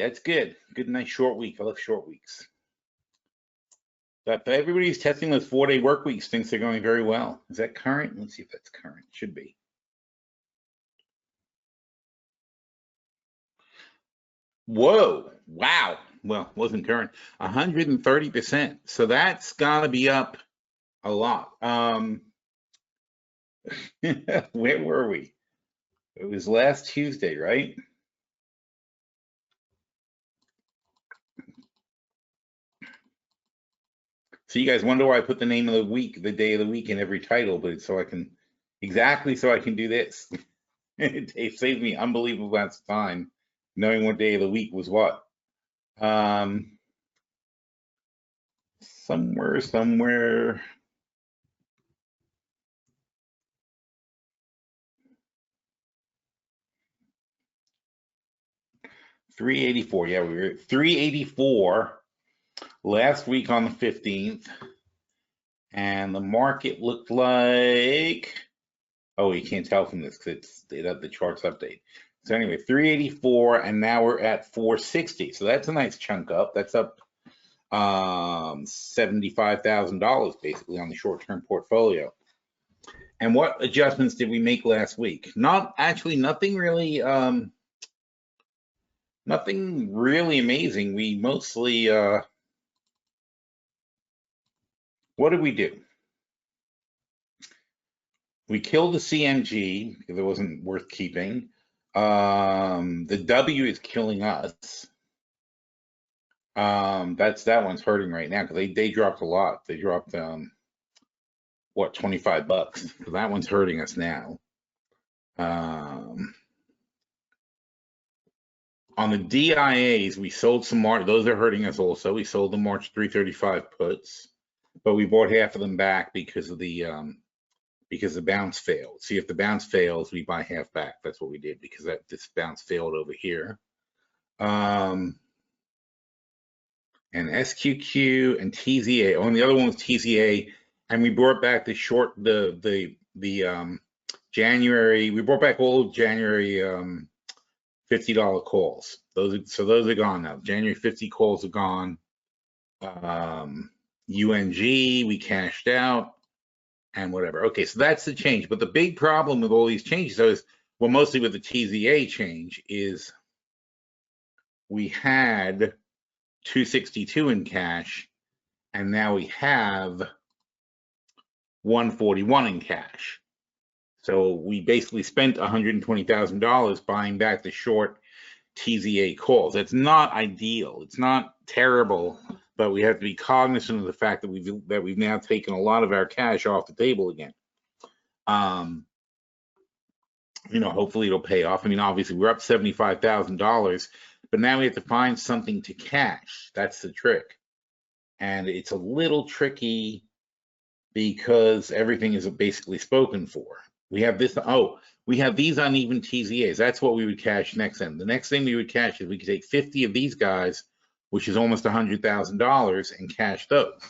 That's good. Good, nice short week. I love short weeks. But everybody's testing those 4-day work weeks thinks they're going very well. Is that current? Let's see if that's current. Should be. Whoa, wow. Well, wasn't current. 130%. So that's gotta be up a lot. Where were we? It was last Tuesday, right? So you guys wonder why I put the name of the week, the day of the week in every title, but it's so I can do this. It saved me unbelievable amounts of time knowing what day of the week was what. Somewhere. $384. Yeah, we were at 384 last week on the 15th. And the market looked like, oh, you can't tell from this because the charts update. So anyway, 384, and now we're at 460. So that's a nice chunk up. That's up $75,000 basically on the short-term portfolio. And what adjustments did we make last week? Nothing really amazing. We mostly what did we do? We killed the CMG because it wasn't worth keeping. The W is killing us. That one's hurting right now because they dropped a lot. They dropped what, $25. So that one's hurting us now. On the DIAs, we sold some March. Those are hurting us also. We sold the March 335 puts, but we bought half of them back because the bounce failed. See, if the bounce fails, we buy half back. That's what we did because this bounce failed over here. And SQQ and TZA. Oh, and the other one was TZA, and we brought back the January. We brought back all January $50 calls. Those are gone now. January 50 calls are gone. UNG we cashed out and whatever. Okay, so that's the change. But the big problem with all these changes is, well, mostly with the TZA change is we had 262 in cash, and now we have 141 in cash. So we basically spent $120,000 buying back the short TZA calls. That's not ideal. It's not terrible, but we have to be cognizant of the fact that we've now taken a lot of our cash off the table again. Hopefully it'll pay off. I mean, obviously we're up $75,000, but now we have to find something to cash. That's the trick. And it's a little tricky because everything is basically spoken for. We have this, we have these uneven TZAs. That's what we would cash next. And the next thing we would cash is we could take 50 of these guys, which is almost $100,000, and cash those.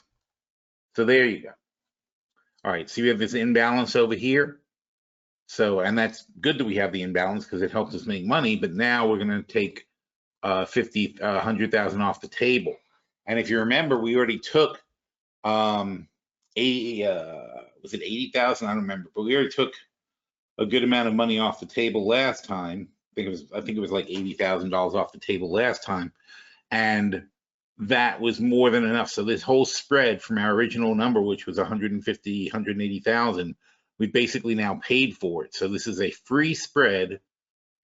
So there you go. All right, so we have this imbalance over here. So, and that's good that we have the imbalance because it helps us make money, but now we're gonna take 100,000 off the table. And if you remember, we already took was it 80,000? I don't remember, but we already took a good amount of money off the table last time. I think it was like $80,000 off the table last time, and that was more than enough. So this whole spread from our original number, which was 180,000, we basically now paid for it. So this is a free spread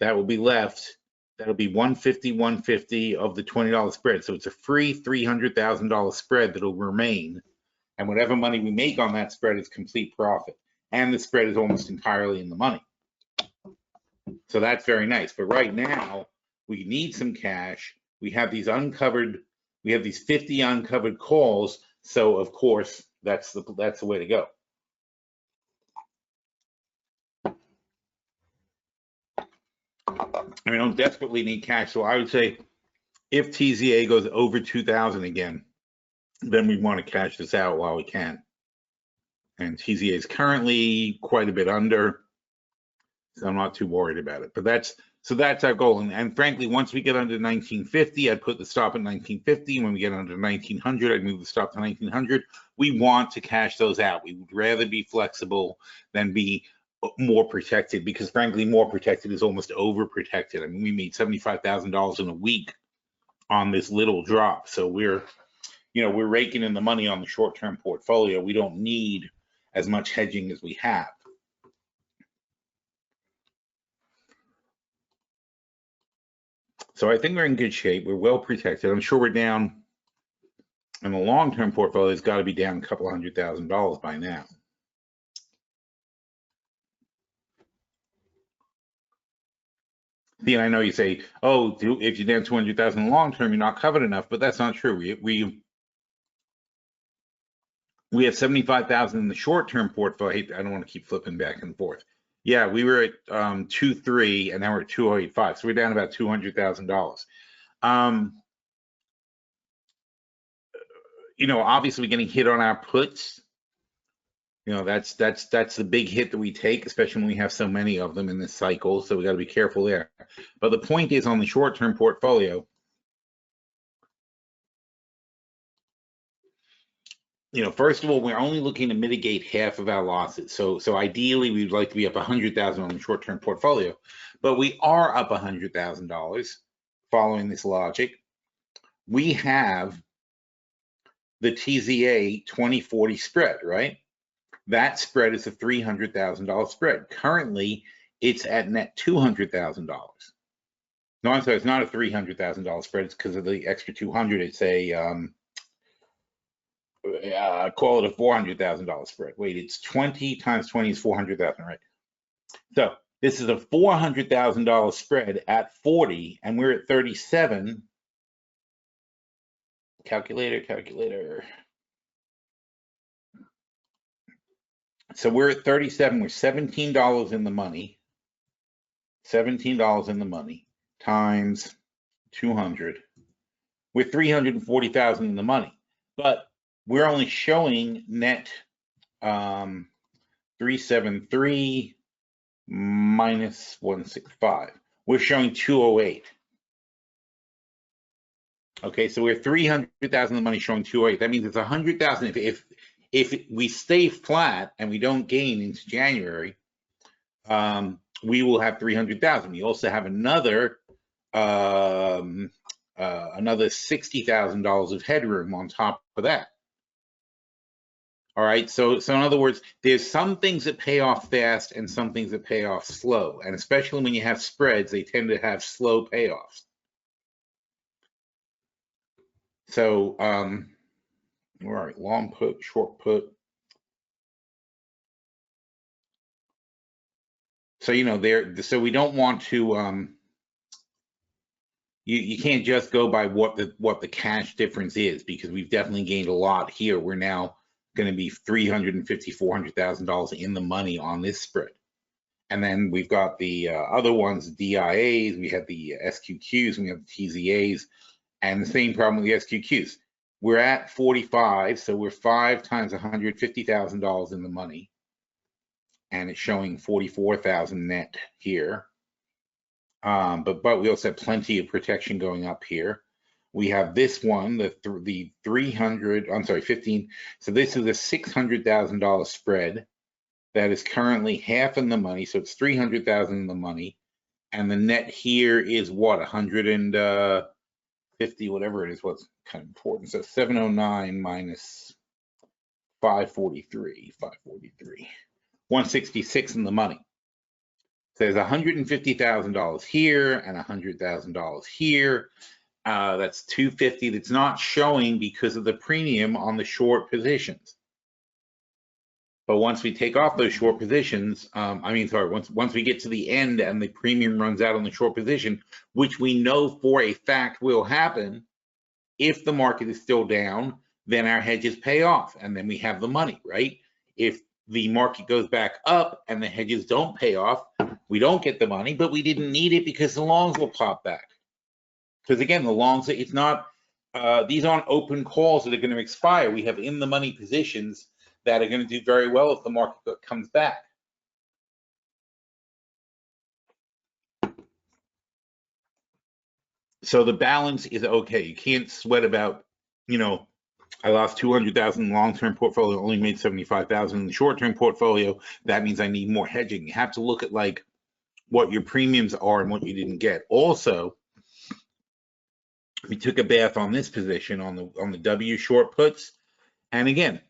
that will be left. That'll be 150 of the $20 spread. So it's a free $300,000 spread that'll remain. And whatever money we make on that spread is complete profit. And the spread is almost entirely in the money. So that's very nice. But right now, we need some cash. We have these 50 uncovered calls. So of course, that's the way to go. I mean, I don't desperately need cash. So I would say if TZA goes over 2,000 again, then we want to cash this out while we can. And TZA is currently quite a bit under, so I'm not too worried about it. But So that's our goal. And frankly, once we get under 1950, I'd put the stop at 1950. When we get under 1900, I'd move the stop to 1900. We want to cash those out. We would rather be flexible than be more protected, because frankly, more protected is almost overprotected. I mean, we made $75,000 in a week on this little drop. So we're raking in the money on the short-term portfolio. We don't need as much hedging as we have. So I think we're in good shape. We're well protected. I'm sure we're down in the long-term portfolio. It's got to be down a couple $100,000 by now. See, and I know you say, oh, if you're down 200,000 in the long term, you're not covered enough, but that's not true. We have 75,000 in the short-term portfolio. I don't want to keep flipping back and forth. Yeah, we were at 2.3, and now we're at 2.85, so we're down about $200,000. Obviously we're getting hit on our puts. That's the big hit that we take, especially when we have so many of them in this cycle. So we got to be careful there. But the point is, on the short-term portfolio, first of all, we're only looking to mitigate half of our losses. So ideally, we'd like to be up 100,000 on the short-term portfolio, but we are up $100,000 following this logic. We have the TZA 2040 spread, right? That spread is a $300,000 spread. Currently, it's at net $200,000. No, I'm sorry, it's not a $300,000 spread. It's because of the extra 200. It's a call it a $400,000 spread. Wait, it's 20 times 20 is 400,000, right? So this is a $400,000 spread at 40, and we're at 37. Calculator. So we're at 37. We're $17 in the money. $17 in the money times 200. We're 340,000 in the money, but we're only showing net 373 minus 165. We're showing 208. Okay, so we're 300,000 in the money showing 208. That means it's 100,000. If we stay flat and we don't gain into January, we will have 300,000. We also have another $60,000 of headroom on top of that. All right, so in other words, there's some things that pay off fast and some things that pay off slow, and especially when you have spreads, they tend to have slow payoffs. So, all right, long put, short put. So so we don't want to. You can't just go by what the cash difference is, because we've definitely gained a lot here. We're now going to be $350,000, $400,000 in the money on this spread. And then we've got the other ones, DIAs, we have the SQQs, and we have the TZAs, and the same problem with the SQQs. We're at 45, so we're 5 times $150,000 in the money, and it's showing 44,000 net here. But we also have plenty of protection going up here. We have this one, the 300, I'm sorry, 15. So this is a $600,000 spread that is currently half in the money. So it's 300,000 in the money. And the net here is what, 150, whatever it is, what's kind of important. So 709 minus 543, 166 in the money. So there's $150,000 here and $100,000 here. That's 250. That's not showing because of the premium on the short positions. But once we take off those short positions, once we get to the end and the premium runs out on the short position, which we know for a fact will happen, if the market is still down, then our hedges pay off, and then we have the money, right? If the market goes back up and the hedges don't pay off, we don't get the money, but we didn't need it because the longs will pop back. Because again, the longs, it's not, these aren't open calls that are going to expire. We have in the money positions that are going to do very well if the market comes back. So the balance is okay. You can't sweat about, you know, I lost 200,000 in the long-term portfolio, only made 75,000 in the short-term portfolio. That means I need more hedging. You have to look at like what your premiums are and what you didn't get. Also, we took a bath on this position on the W short puts, and again,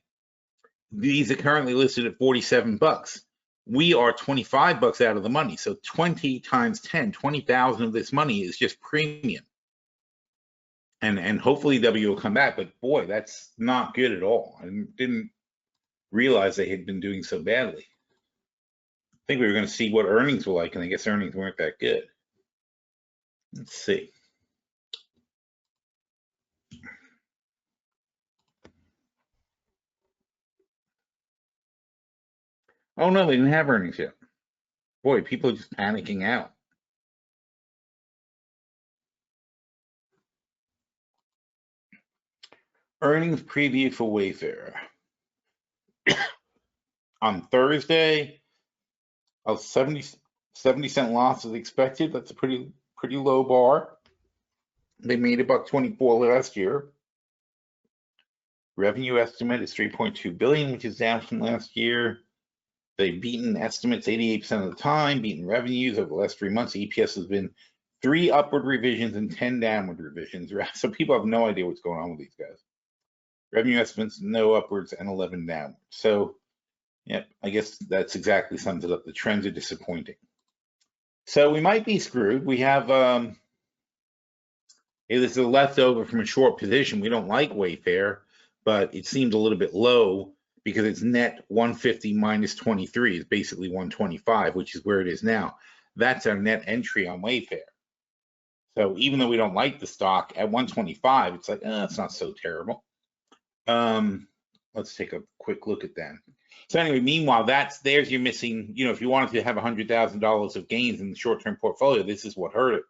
these are currently listed at 47 bucks. We are 25 bucks out of the money. So 20 times 10, 20,000 of this money is just premium. And hopefully W will come back, but boy, that's not good at all. I didn't realize they had been doing so badly. I think we were going to see what earnings were like, and I guess earnings weren't that good. Let's see. Oh no, they didn't have earnings yet. Boy, people are just panicking out. Earnings preview for Wayfarer. On Thursday, a 70-cent loss is expected. That's a pretty low bar. They made $1.24 last year. Revenue estimate is 3.2 billion, which is down from last year. They've beaten estimates 88% of the time, beaten revenues over the last 3 months. EPS has been 3 upward revisions and 10 downward revisions. So people have no idea what's going on with these guys. Revenue estimates, no upwards and 11 downwards. So, yep, I guess that's exactly sums it up. The trends are disappointing. So we might be screwed. We have, this is a leftover from a short position. We don't like Wayfarer, but it seems a little bit low because it's net 150 minus 23 is basically 125, which is where it is now. That's our net entry on Wayfarer. So even though we don't like the stock at 125, it's like, it's not so terrible. Let's take a quick look at that. So anyway, meanwhile, there's your missing, if you wanted to have $100,000 of gains in the short-term portfolio, this is what hurt it.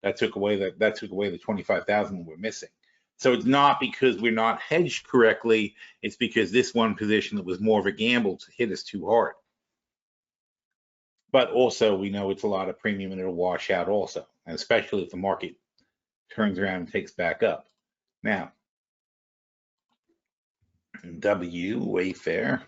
That took away the 25,000 we're missing. So it's not because we're not hedged correctly, it's because this one position that was more of a gamble hit us too hard. But also we know it's a lot of premium and it'll wash out also, and especially if the market turns around and takes back up. Now, Wayfarer.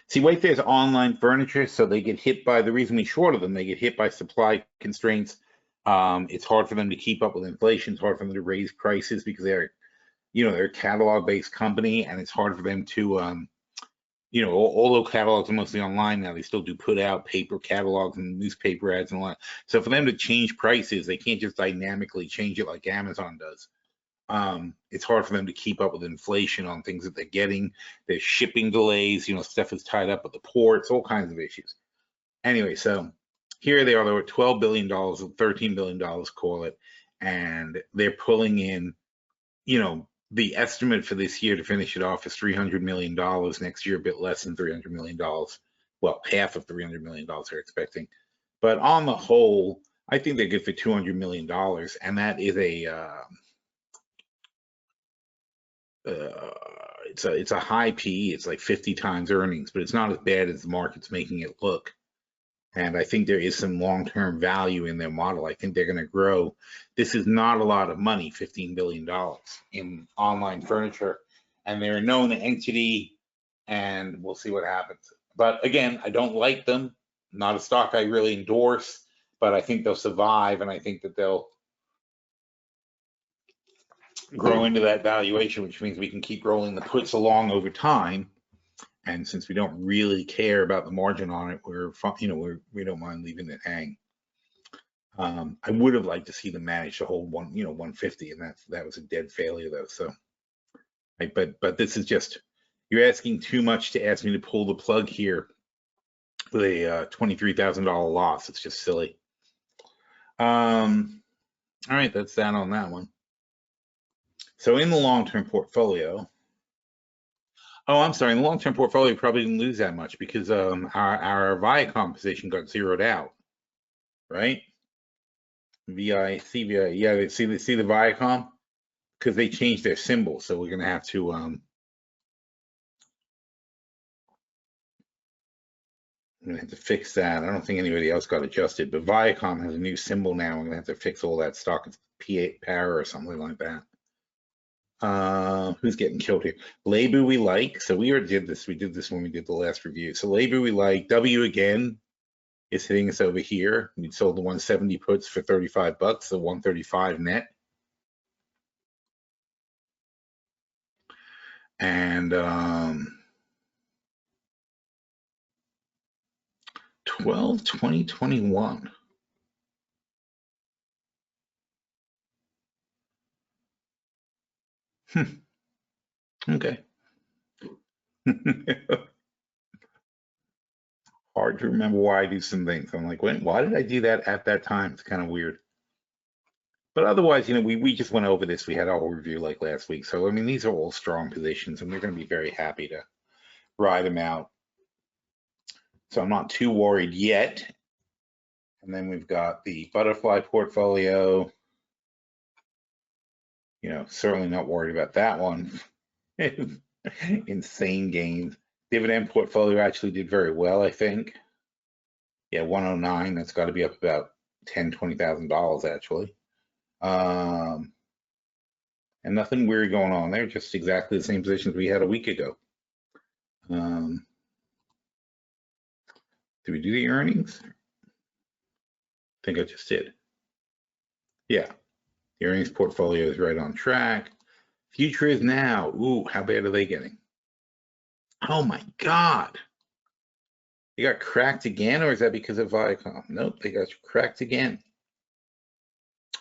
See, Wayfarer is online furniture, so they get hit by, the reason we shorted them, they get hit by supply constraints. It's hard for them to keep up with inflation. It's hard for them to raise prices because they're a catalog-based company, and it's hard for them to, although catalogs are mostly online now, they still do put out paper catalogs and newspaper ads and all that. So for them to change prices, they can't just dynamically change it like Amazon does. It's hard for them to keep up with inflation on things that they're getting. There's shipping delays, stuff is tied up at the ports, all kinds of issues. Anyway, so here they are, they're at $12 billion, $13 billion, call it, and they're pulling in, the estimate for this year to finish it off is $300 million. Next year, a bit less than $300 million. Well, half of $300 million they're expecting. But on the whole, I think they're good for $200 million, and that is it's a high PE. It's like 50 times earnings, but it's not as bad as the market's making it look. And I think there is some long-term value in their model. I think they're going to grow. This is not a lot of money, $15 billion in online furniture, and they're a known entity, and we'll see what happens. But again, I don't like them. Not a stock I really endorse, but I think they'll survive, and I think that they'll grow into that valuation, which means we can keep rolling the puts along over time. And since we don't really care about the margin on it, we don't mind leaving it hang. I would have liked to see them manage to hold 150, and that was a dead failure though. So, but this is just, you're asking too much to ask me to pull the plug here with a $23,000 loss. It's just silly. All right, that's that on that one. So in the long-term portfolio, I'm sorry, in the long-term portfolio, we probably didn't lose that much because our Viacom position got zeroed out, right? Yeah, see the Viacom? Because they changed their symbol, so we're gonna have to I'm gonna have to fix that. I don't think anybody else got adjusted, but Viacom has a new symbol now. I'm gonna have to fix all that stock. It's P8 power or something like that. Who's getting killed here? Leibu we like. So we already did this. We did this when we did the last review. So Leibu we like. W again is hitting us over here. We sold the 170 puts for 35 bucks, so 135 net. And 12/20/21. Okay. Hard to remember why I do some things. I'm like, why did I do that at that time? It's kind of weird. But otherwise, we just went over this. We had our whole review like last week. So, I mean, these are all strong positions, and we're going to be very happy to ride them out. So I'm not too worried yet. And then we've got the butterfly portfolio. Certainly not worried about that one. Insane gains. Dividend portfolio actually did very well, I think. Yeah, 109. That's got to be up about $10,000-$20,000 actually. And nothing weird going on there. Just exactly the same positions we had a week ago. Did we do the earnings? I think I just did. Yeah, the earnings portfolio is right on track. Future is now. Ooh, how bad are they getting? Oh my God. They got cracked again, or is that because of Viacom? Nope, they got cracked again.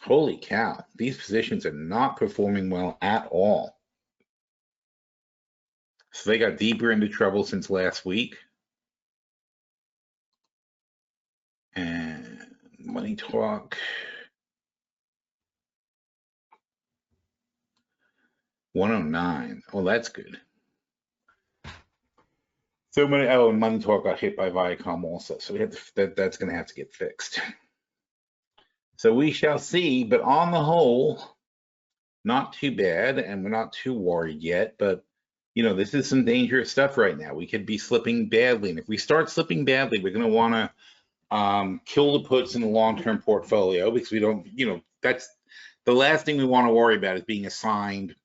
Holy cow. These positions are not performing well at all. So they got deeper into trouble since last week. And Money Talk. 109. Well, that's good. So Money Talk got hit by Viacom also. So we have that's going to have to get fixed. So we shall see. But on the whole, not too bad, and we're not too worried yet. But this is some dangerous stuff right now. We could be slipping badly, and if we start slipping badly, we're going to want to kill the puts in the long-term portfolio, because we don't. That's the last thing we want to worry about, is being assigned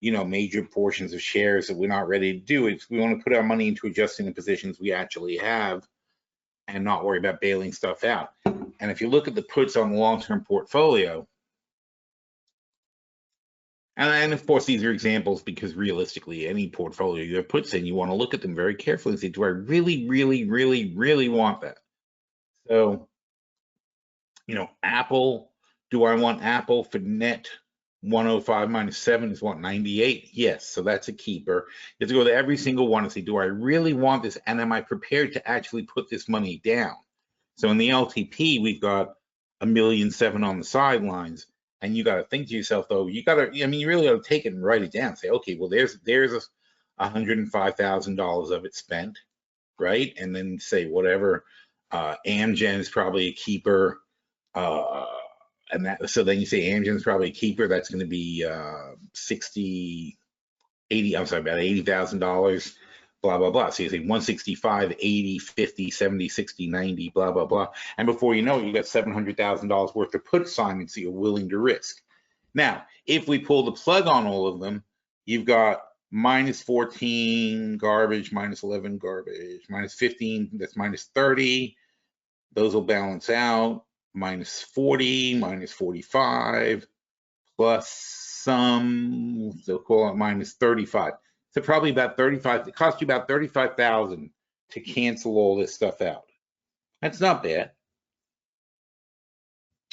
major portions of shares that we're not ready to do. We want to put our money into adjusting the positions we actually have and not worry about bailing stuff out. And if you look at the puts on the long-term portfolio, and of course these are examples, because realistically any portfolio you have puts in, you want to look at them very carefully and say, do I really, really, really, really want that? So, Apple, do I want Apple for net 105 minus 7 is what, 98? Yes, so that's a keeper. You have to go to every single one and say, do I really want this, and am I prepared to actually put this money down? So in the LTP, we've got $1.7 million on the sidelines, and you got to think to yourself, though, you really got to take it and write it down. Say, okay, well, there's $105,000 of it spent, right? And then say whatever. Amgen is probably a keeper. So then you say Amgen's probably a keeper. That's going to be about $80,000, blah, blah, blah. So you say 165, 80, 50, 70, 60, 90, blah, blah, blah. And before you know it, you got $700,000 worth of put assignments that you're willing to risk. Now, if we pull the plug on all of them, you've got minus 14 garbage, minus 11 garbage, minus 15, that's minus 30. Those will balance out. Minus 40, minus 45, plus some, so call it minus 35. So probably about 35, it costs you about 35,000 to cancel all this stuff out. That's not bad.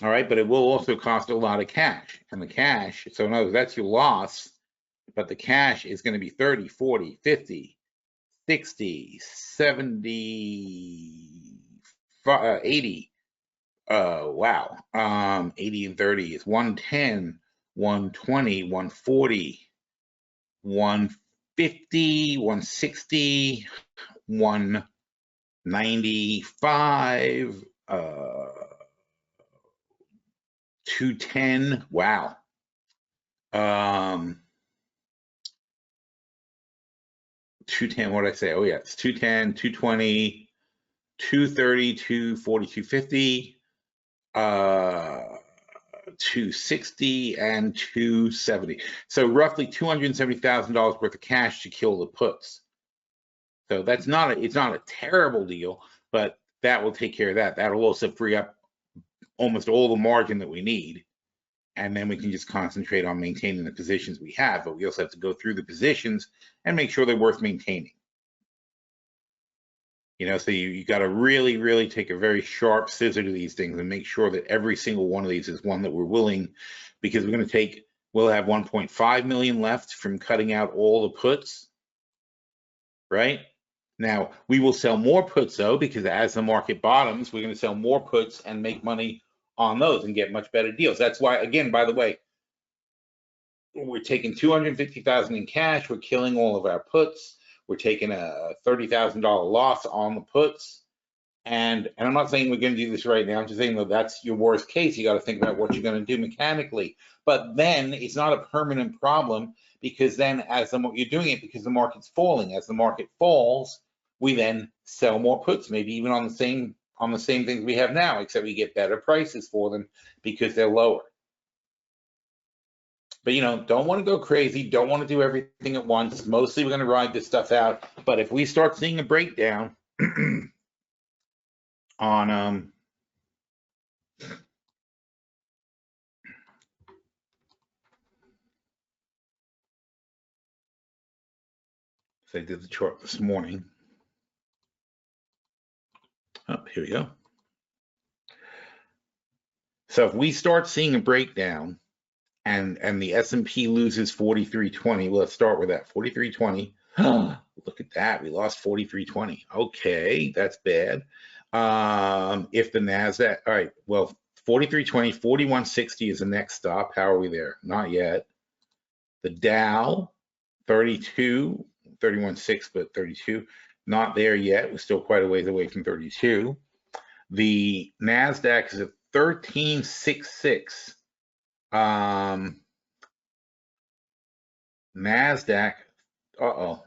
All right, but it will also cost a lot of cash. And the cash, so in other words, that's your loss, but the cash is going to be 30, 40, 50, 60, 70, 80. Wow. 80 and 30 is 110, 120, 140, 150, 160, 195, 210. Wow. 210, what did I say? Oh yeah, it's 210, 220, 230, 240, 250, 260, and 270. So roughly $270,000 worth of cash to kill the puts. So that's not it's not a terrible deal, but that will take care of that. That'll also free up almost all the margin that we need. And then we can just concentrate on maintaining the positions we have, but we also have to go through the positions and make sure they're worth maintaining. You know, so you got to really, really take a very sharp scissor to these things and make sure that every single one of these is one that we're willing, because we're going to we'll have 1.5 million left from cutting out all the puts, right? Now, we will sell more puts though, because as the market bottoms, we're going to sell more puts and make money on those and get much better deals. That's why, again, by the way, we're taking 250,000 in cash. We're killing all of our puts. We're taking a $30,000 loss on the puts. And I'm not saying we're going to do this right now. I'm just saying that that's your worst case. You got to think about what you're going to do mechanically. But then it's not a permanent problem, because then you're doing it because the market's falling. As the market falls, we then sell more puts, maybe even on the same things we have now, except we get better prices for them because they're lower. But, you know, don't want to go crazy. Don't want to do everything at once. Mostly we're going to ride this stuff out. But if we start seeing a breakdown on so I did the chart this morning. Oh, here we go. So if we start seeing a breakdown and the S&P loses 43.20, well, let's start with that 43.20. Look at that, we lost 43.20. Okay, that's bad. If the Nasdaq, all right, well, 43.20, 41.60 is the next stop. How are we there? Not yet. The Dow, 32, 31.6, but 32, not there yet. We're still quite a ways away from 32. The Nasdaq is at 13.66. Nasdaq, so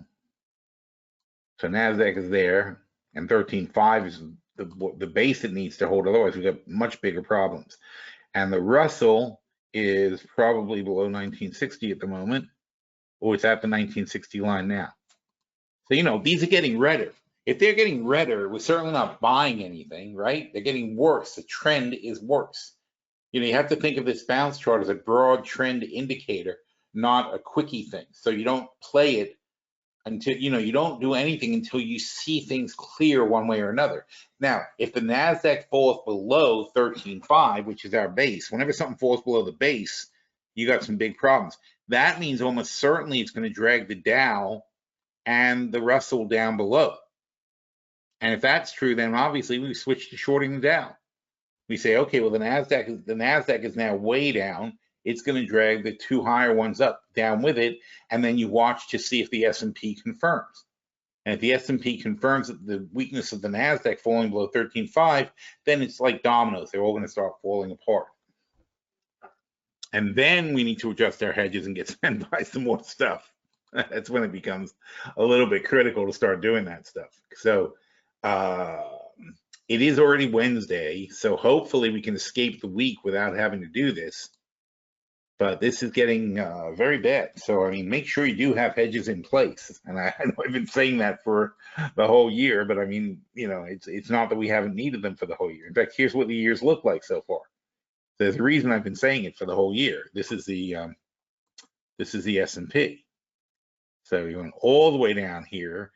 Nasdaq is there, and 13.5 is the base it needs to hold. Otherwise, we've got much bigger problems. And the Russell is probably below 1960 at the moment, or it's at the 1960 line now. So, you know, these are getting redder. If they're getting redder, we're certainly not buying anything, right? They're getting worse. The trend is worse. You know, you have to think of this bounce chart as a broad trend indicator, not a quickie thing. So you don't play it until, you know, you don't do anything until you see things clear one way or another. Now, if the Nasdaq falls below 13.5, which is our base, whenever something falls below the base, you got some big problems. That means almost certainly it's going to drag the Dow and the Russell down below. And if that's true, then obviously we switch to shorting the Dow. We say, okay, well, the Nasdaq is now way down. It's going to drag the two higher ones down with it, and then you watch to see if the S&P confirms. And if the S&P confirms that the weakness of the Nasdaq falling below 13.5, then it's like dominoes. They're all going to start falling apart. And then we need to adjust our hedges and get buy some more stuff. That's when it becomes a little bit critical to start doing that stuff. So it is already Wednesday, so hopefully we can escape the week without having to do this. But this is getting very bad. So, I mean, make sure you do have hedges in place. And I know I've been saying that for the whole year, but I mean, you know, it's not that we haven't needed them for the whole year. In fact, here's what the years look like so far. There's a reason I've been saying it for the whole year. This is the S&P. So we went all the way down here,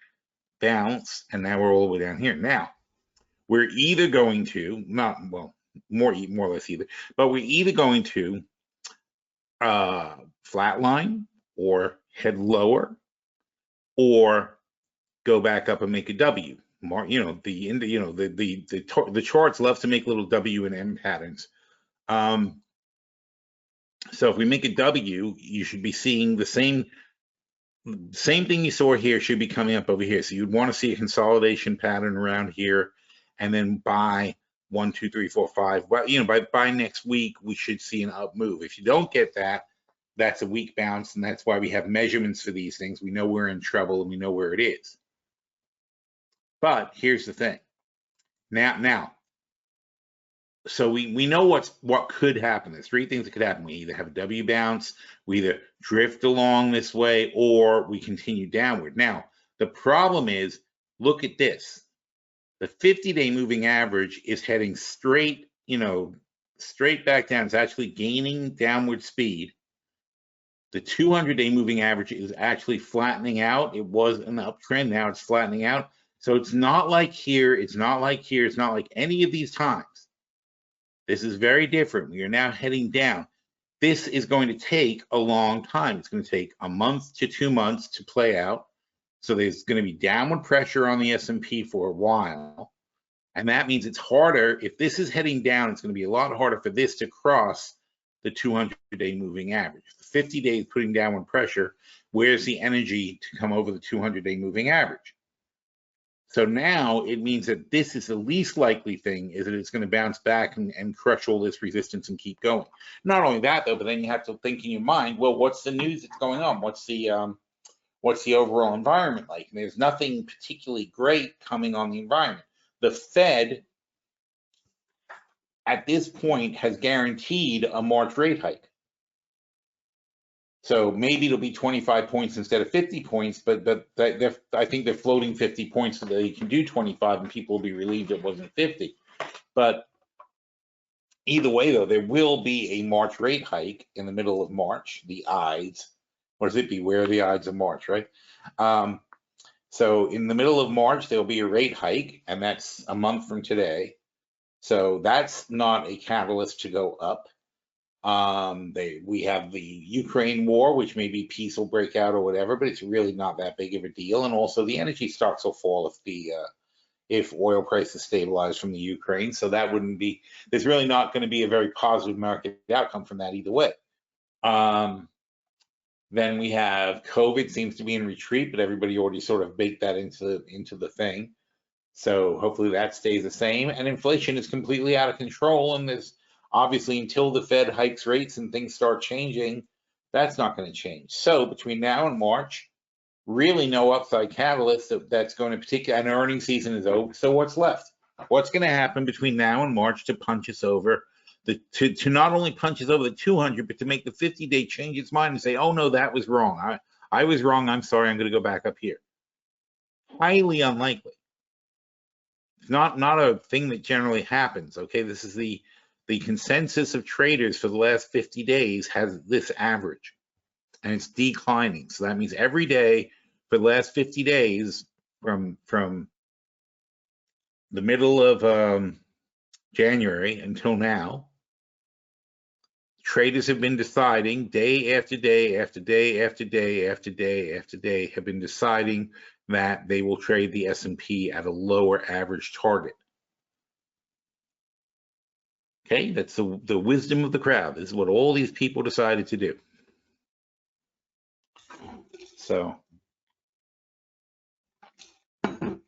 bounce, and now we're all the way down here. Now, we're either going to, not, well, more or less either, but we're either going to flatline or head lower or go back up and make a W. You know, the charts love to make little W and M patterns. So if we make a W, you should be seeing the same thing you saw here should be coming up over here. So you'd want to see a consolidation pattern around here, and then by 1, 2, 3, 4, 5. Well, you know, by next week we should see an up move. If you don't get that, that's a weak bounce, and that's why we have measurements for these things. We know we're in trouble and we know where it is. But here's the thing: Now, so we know what could happen. There's three things that could happen. We either have a W bounce, we either drift along this way, or we continue downward. Now, the problem is, look at this. The 50-day moving average is heading straight, straight back down. It's actually gaining downward speed. The 200-day moving average is actually flattening out. It was an uptrend. Now it's flattening out. So it's not like here. It's not like here. It's not like any of these times. This is very different. We are now heading down. This is going to take a long time. It's going to take a month to 2 months to play out. So there's going to be downward pressure on the S&P for a while. And that means it's harder. If this is heading down, it's going to be a lot harder for this to cross the 200-day moving average. The 50 days putting downward pressure. Where's the energy to come over the 200-day moving average? So now it means that this is the least likely thing, is that it's going to bounce back and crush all this resistance and keep going. Not only that, though, but then you have to think in your mind, well, what's the news that's going on? What's the overall environment like? And there's nothing particularly great coming on the environment. The Fed, at this point, has guaranteed a March rate hike. So maybe it'll be 25 points instead of 50 points, but I think they're floating 50 points so that they can do 25 and people will be relieved it wasn't 50. But either way, though, there will be a March rate hike in the middle of March, the Ides. What does it be? Where are the Ides of March, right? So in the middle of March, there'll be a rate hike, and that's a month from today. So that's not a catalyst to go up. We have the Ukraine war, which maybe peace will break out or whatever, but it's really not that big of a deal. And also the energy stocks will fall if oil prices stabilize from the Ukraine. So that wouldn't be, there's really not going to be a very positive market outcome from that either way. Then we have COVID seems to be in retreat, but everybody already sort of baked that into the thing. So hopefully that stays the same. And inflation is completely out of control, and there's obviously, until the Fed hikes rates and things start changing, that's not going to change. So between now and March, really no upside catalyst that's going to particularly, and earnings season is over. So what's left? What's going to happen between now and March to punch us over, to not only punch us over the 200, but to make the 50-day change its mind and say, oh no, that was wrong. I was wrong. I'm sorry. I'm going to go back up here. Highly unlikely. It's not a thing that generally happens. Okay, this is the consensus of traders for the last 50 days has this average, and it's declining. So that means every day for the last 50 days from the middle of January until now, traders have been deciding day after day after day after day after day after day have been deciding that they will trade the S&P at a lower average target. Okay, that's the wisdom of the crowd. This is what all these people decided to do. So, and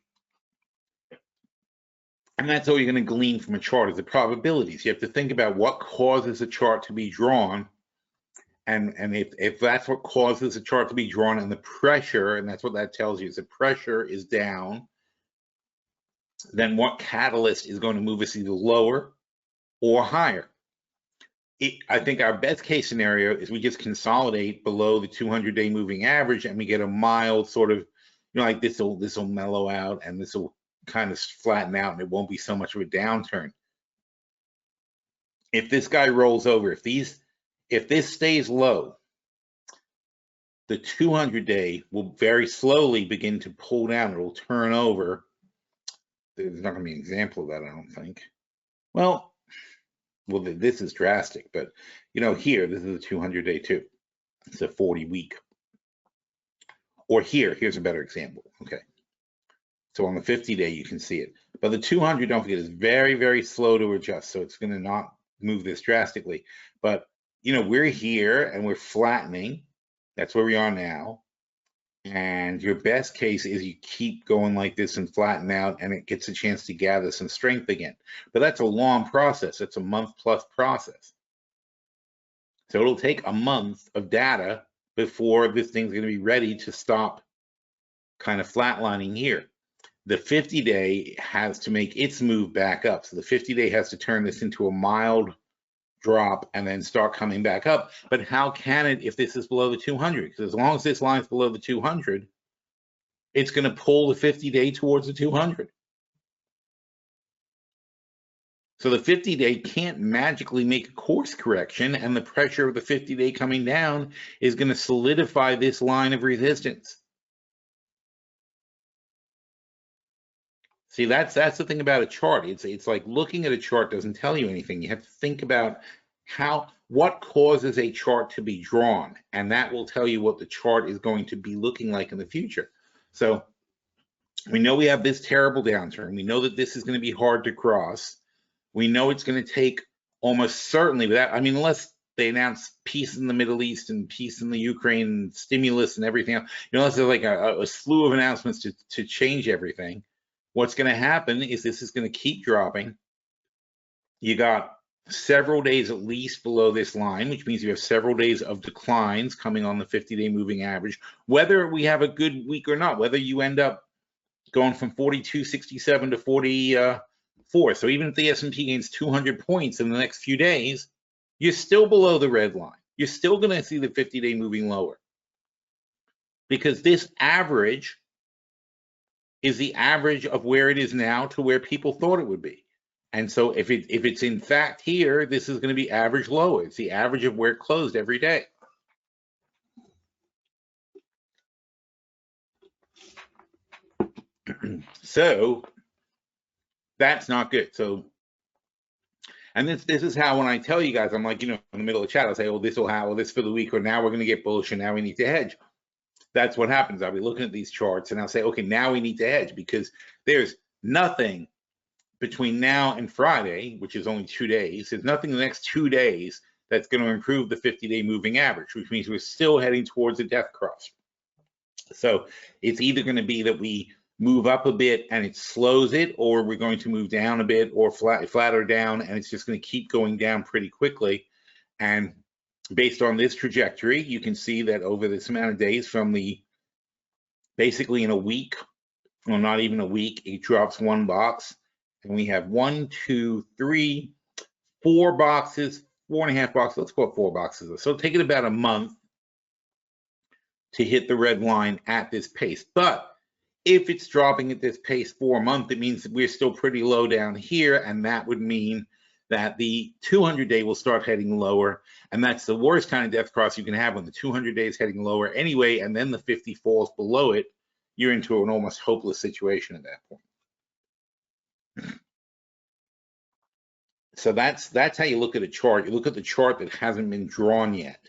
that's all you're going to glean from a chart is the probabilities. You have to think about what causes a chart to be drawn, and if that's what causes a chart to be drawn, and the pressure, and that's what that tells you, is the pressure is down, then what catalyst is going to move us either lower or higher. I think our best case scenario is we just consolidate below the 200-day moving average, and we get a mild sort of, like this will mellow out, and this will kind of flatten out, and it won't be so much of a downturn. If this guy rolls over, if this stays low, the 200-day will very slowly begin to pull down. It will turn over. There's not going to be an example of that, I don't think. Well, this is drastic, but here, this is a 200-day too. It's a 40-week. Or here's a better example. Okay. So on the 50-day, you can see it. But the 200, don't forget, is very, very slow to adjust. So it's going to not move this drastically. But, we're here and we're flattening. That's where we are now. And your best case is you keep going like this and flatten out, and it gets a chance to gather some strength again. But that's a long process. It's a month-plus process. So it'll take a month of data before this thing's going to be ready to stop kind of flatlining here. the 50-day has to make its move back up. So the 50-day has to turn this into a mild drop and then start coming back up. But how can it if this is below the 200? Because as long as this line's below the 200, it's going to pull the 50-day towards the 200. So the 50-day can't magically make a course correction, and the pressure of the 50-day coming down is going to solidify this line of resistance. See, that's the thing about a chart. It's like looking at a chart doesn't tell you anything. You have to think about what causes a chart to be drawn, and that will tell you what the chart is going to be looking like in the future. So we know we have this terrible downturn. We know that this is going to be hard to cross. We know it's going to take almost certainly, without, I mean, unless they announce peace in the Middle East and peace in the Ukraine, stimulus and everything else, you know, unless there's like a slew of announcements to change everything. What's going to happen is this is going to keep dropping. You got several days at least below this line, which means you have several days of declines coming on the 50-day moving average, whether we have a good week or not, whether you end up going from 42.67 to 44. So even if the S&P gains 200 points in the next few days, you're still below the red line. You're still going to see the 50-day moving lower, because this average is the average of where it is now to where people thought it would be. And so if it's in fact here, this is going to be average lower. It's the average of where it closed every day. So that's not good. So, and this is how, when I tell you guys, I'm like, you know, in the middle of the chat, I'll say, oh, this will have, well, this for the week, or now we're going to get bullish and now we need to hedge. That's what happens. I'll be looking at these charts and I'll say, okay, now we need to hedge, because there's nothing between now and Friday, which is only 2 days. There's nothing in the next 2 days that's going to improve the 50-day moving average, which means we're still heading towards a death cross. So it's either going to be that we move up a bit and it slows it, or we're going to move down a bit or flatter down, and it's just going to keep going down pretty quickly. And based on this trajectory, you can see that over this amount of days, from the basically in a week, well, not even a week, it drops 1 box. And we have 1, 2, 3, 4 boxes, 4.5 boxes. Let's call it 4 boxes. So take it about a month to hit the red line at this pace. But if it's dropping at this pace for a month, it means that we're still pretty low down here, and that would mean that the 200-day will start heading lower, and that's the worst kind of death cross you can have, when the 200-day is heading lower anyway, and then the 50 falls below it. You're into an almost hopeless situation at that point. So that's how you look at a chart. You look at the chart that hasn't been drawn yet,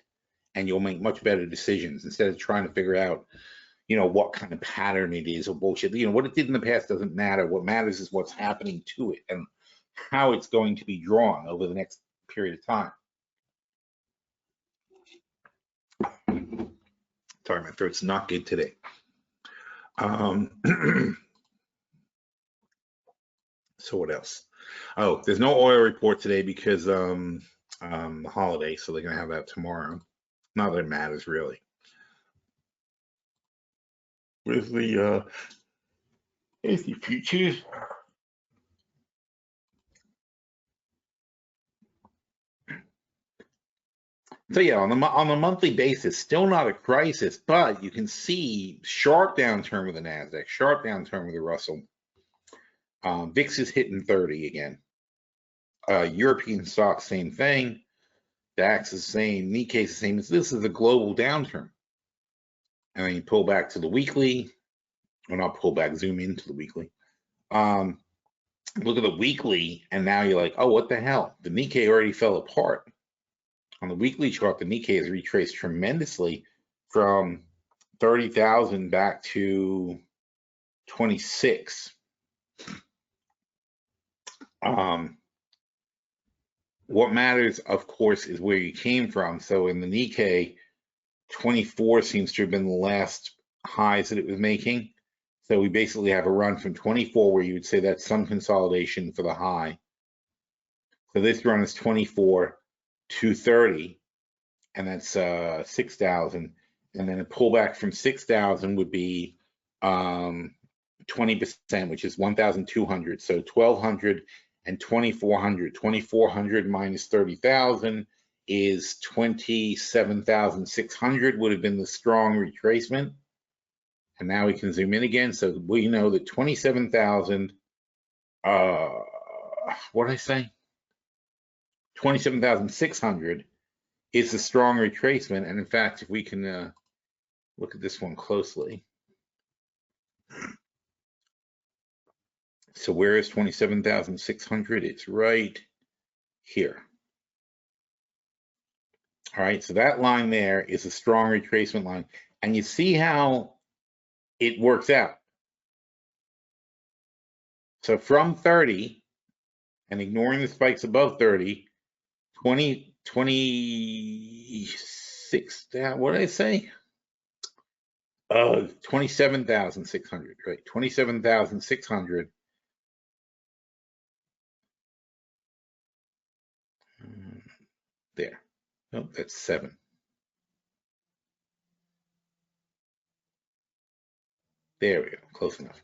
and you'll make much better decisions instead of trying to figure out, you know, what kind of pattern it is or bullshit. You know, what it did in the past doesn't matter. What matters is what's happening to it and how it's going to be drawn over the next period of time. Sorry, my throat's not good today. So what else? Oh, there's no oil report today because the holiday, so they're gonna have that tomorrow. Not that it matters really. Where's the futures? So yeah, on a monthly basis, still not a crisis, but you can see sharp downturn with the Nasdaq, sharp downturn with the Russell. VIX is hitting 30 again. European stocks, same thing. DAX is the same. Nikkei is the same. This is a global downturn. And then you pull back to the weekly, or not pull back, zoom into the weekly. Look at the weekly, and now you're like, oh, what the hell? The Nikkei already fell apart. On the weekly chart, the Nikkei has retraced tremendously from 30,000 back to 26. What matters, of course, is where you came from. So in the Nikkei, 24 seems to have been the last highs that it was making. So we basically have a run from 24 where you would say that's some consolidation for the high. So this run is 24 to 30, and that's 6,000. And then a pullback from 6,000 would be 20%, which is 1,200. So 1,200 and 2,400. 2,400 minus 30,000 is 27,600 would have been the strong retracement. And now we can zoom in again. So we know that 27,000, what did I say? 27,600 is the strong retracement. And in fact, if we can look at this one closely. So where is 27,600? It's right here. All right, so that line there is a strong retracement line. And you see how it works out. So from 30, and ignoring the spikes above 30, 26, what did I say? 27,600, right? 27,600. There. Oh, that's 7. There we go. Close enough.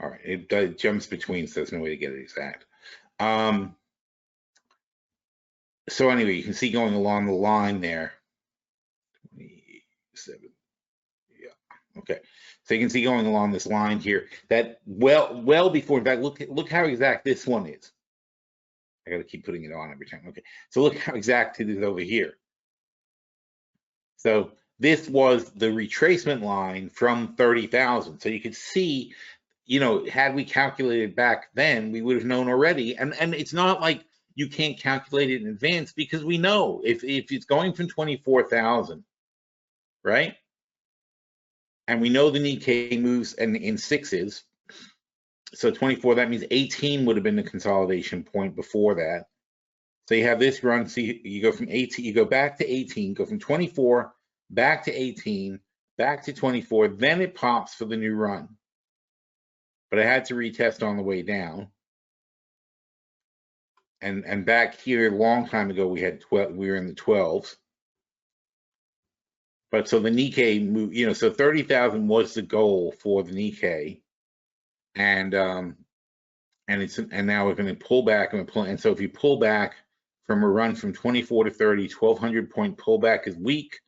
All right. It jumps between, so there's no way to get it exact. So anyway, you can see going along the line there. 27. Yeah. Okay. So you can see going along this line here that well before, in fact, look how exact this one is. I got to keep putting it on every time. Okay. So look how exact it is over here. So this was the retracement line from 30,000. So you could see, you know, had we calculated back then, we would have known already. And it's not like you can't calculate it in advance, because we know if it's going from 24,000, right? And we know the Nikkei moves in sixes. So 24, that means 18 would have been the consolidation point before that. So you have this run, so you go from 18, you go back to 18, go from 24, back to 18, back to 24, then it pops for the new run. But I had to retest on the way down. And back here a long time ago, we had 12, we were in the 12s. But so the Nikkei moved, you know, so 30,000 was the goal for the Nikkei. And now we're going to pull back and so if you pull back from a run from 24 to 30, 1,200 point pullback is weak,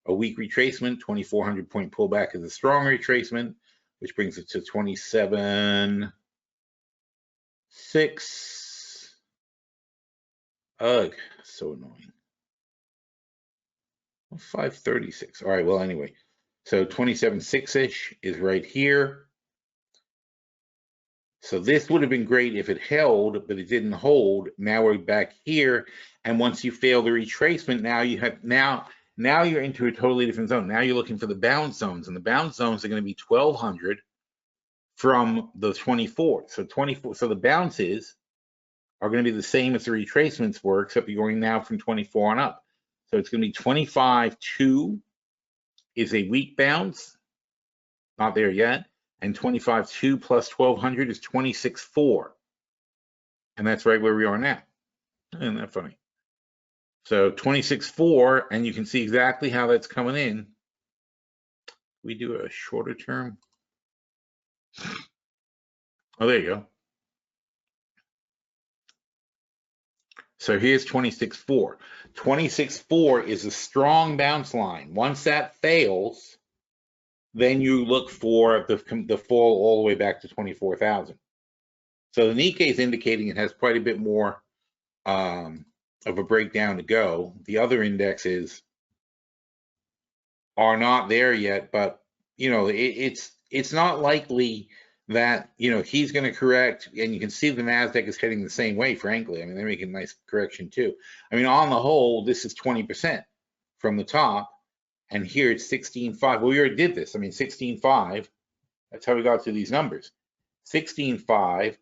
a weak retracement. 2,400 point pullback is a strong retracement, which brings it to 27.6. Ugh, so annoying. 536. All right, well, anyway, so 27.6-ish is right here. So this would have been great if it held, but it didn't hold. Now we're back here, and once you fail the retracement, now you have now you're into a totally different zone. Now you're looking for the bounce zones, and the bounce zones are going to be 1,200 from the 24. So 24. So the bounces are going to be the same as the retracements were, except you're going now from 24 on up. So it's going to be 25.2 is a weak bounce, not there yet. And 25.2 plus 1,200 is 26.4. And that's right where we are now. Isn't that funny? So 26.4, and you can see exactly how that's coming in. We do a shorter term. Oh, there you go. So here's 26.4. 26.4 is a strong bounce line. Once that fails, then you look for the fall all the way back to 24,000. So the Nikkei is indicating it has quite a bit more of a breakdown to go. The other indexes are not there yet, but you know it's not likely that he's going to correct. And you can see the Nasdaq is heading the same way. Frankly, I mean they're making a nice correction too. I mean on the whole, this is 20% from the top. And here it's 16.5. Well, we already did this. I mean, 16.5. That's how we got to these numbers. 16.5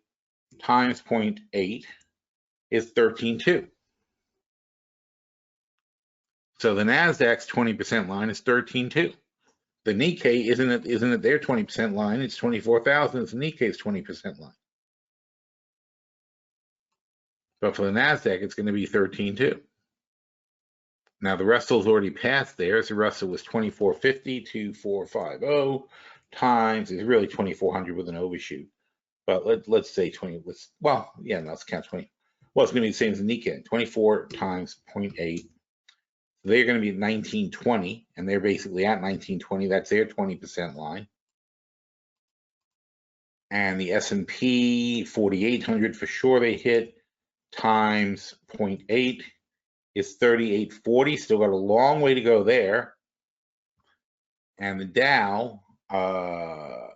times 0.8 is 13.2. So the Nasdaq's 20% line is 13.2. The Nikkei isn't it their 20% line? It's 24,000. It's the Nikkei's 20% line. But for the Nasdaq, it's going to be 13.2. Now the Russell's already passed theirs. The Russell was 2450, 2450, times, it's really 2,400 with an overshoot, but let's say 20, well, yeah, no, let's count 20. Well, it's going to be the same as the Nikkei, 24 times 0.8. They're going to be 1920, and they're basically at 1920. That's their 20% line. And the S&P 4,800 for sure they hit, times 0.8 is 3,840. Still got a long way to go there. And the Dow, I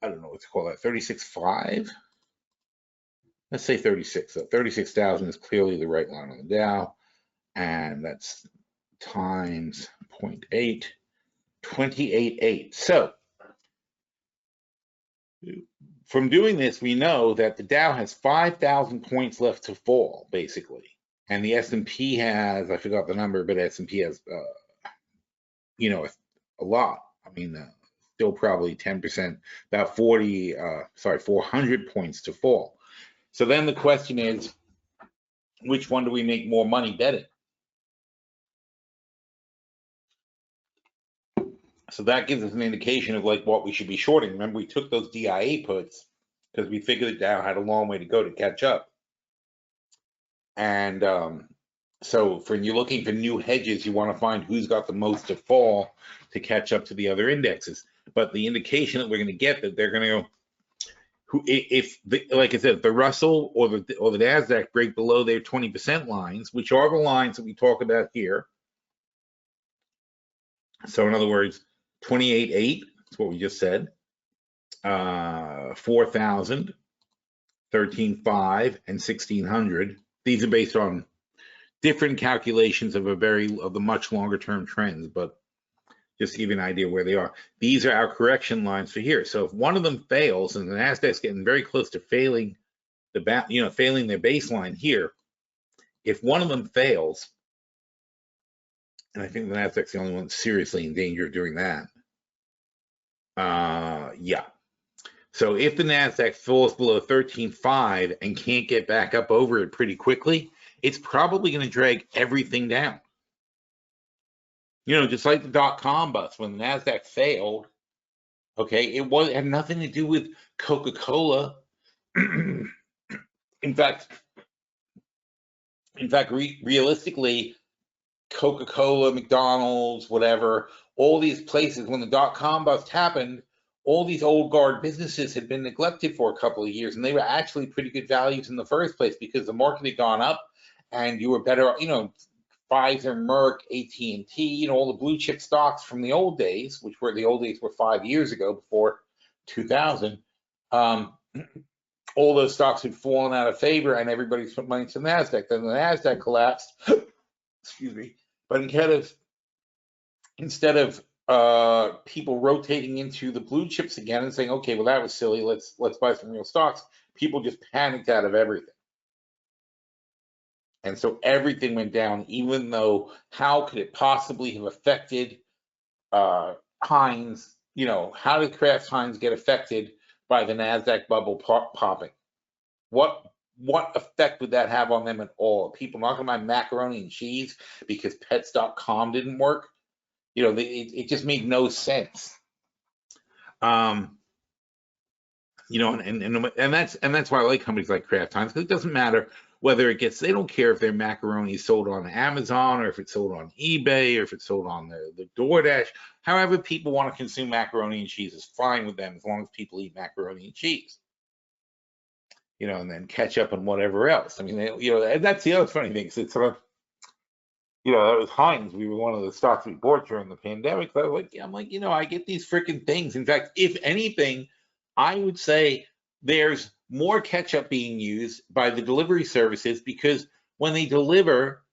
don't know what to call that, 36.5? Let's say 36. So 36,000 is clearly the right line on the Dow. And that's times 0.8, 28.8. So from doing this, we know that the Dow has 5,000 points left to fall, basically. And the S&P has, I forgot the number, but S&P has, you know, a lot. I mean, still probably 10%, about 400 points to fall. So then the question is, which one do we make more money betting? So that gives us an indication of like what we should be shorting. Remember, we took those DIA puts because we figured the Dow had a long way to go to catch up. And so when you're looking for new hedges, you want to find who's got the most to fall to catch up to the other indexes. But the indication that we're going to get that they're going to go, like I said, if the Russell or the Nasdaq break below their 20% lines, which are the lines that we talk about here. So in other words, 28.8, that's what we just said, 4,000, 13.5, and 1,600. These are based on different calculations of the much longer term trends, but just to give you an idea where they are. These are our correction lines for here. So if one of them fails, and the Nasdaq's getting very close to failing failing their baseline here, if one of them fails, and I think the Nasdaq's the only one seriously in danger of doing that. Yeah. So if the Nasdaq falls below 13.5 and can't get back up over it pretty quickly, it's probably going to drag everything down. You know, just like the dot-com bust when the Nasdaq failed. Okay, it had nothing to do with Coca-Cola. in fact, realistically, Coca-Cola, McDonald's, whatever, all these places, when the dot-com bust happened, all these old guard businesses had been neglected for a couple of years, and they were actually pretty good values in the first place because the market had gone up and you were better, you know, Pfizer, Merck, AT&T, you know, all the blue chip stocks from the old days, which were the old days were 5 years ago before 2000. All those stocks had fallen out of favor and everybody's put money to the Nasdaq. Then the Nasdaq collapsed. Excuse me. But instead of people rotating into the blue chips again and saying, okay, well, that was silly, let's buy some real stocks, people just panicked out of everything. And so everything went down, even though how could it possibly have affected Heinz? You know, how did Kraft Heinz get affected by the Nasdaq bubble popping? What effect would that have on them at all? People not going to buy macaroni and cheese because Pets.com didn't work? You know, it just made no sense. You know, and that's why I like companies like Kraft Heinz, because it doesn't matter whether it gets, they don't care if their macaroni is sold on Amazon or if it's sold on eBay or if it's sold on the DoorDash. However people want to consume macaroni and cheese is fine with them as long as people eat macaroni and cheese. You know, and then ketchup and whatever else. I mean, you know, and that's the other funny thing. It's sort of, you know, that was Heinz. We were one of the stocks we bought during the pandemic. But I'm like, you know, I get these freaking things. In fact, if anything, I would say there's more ketchup being used by the delivery services because when they deliver,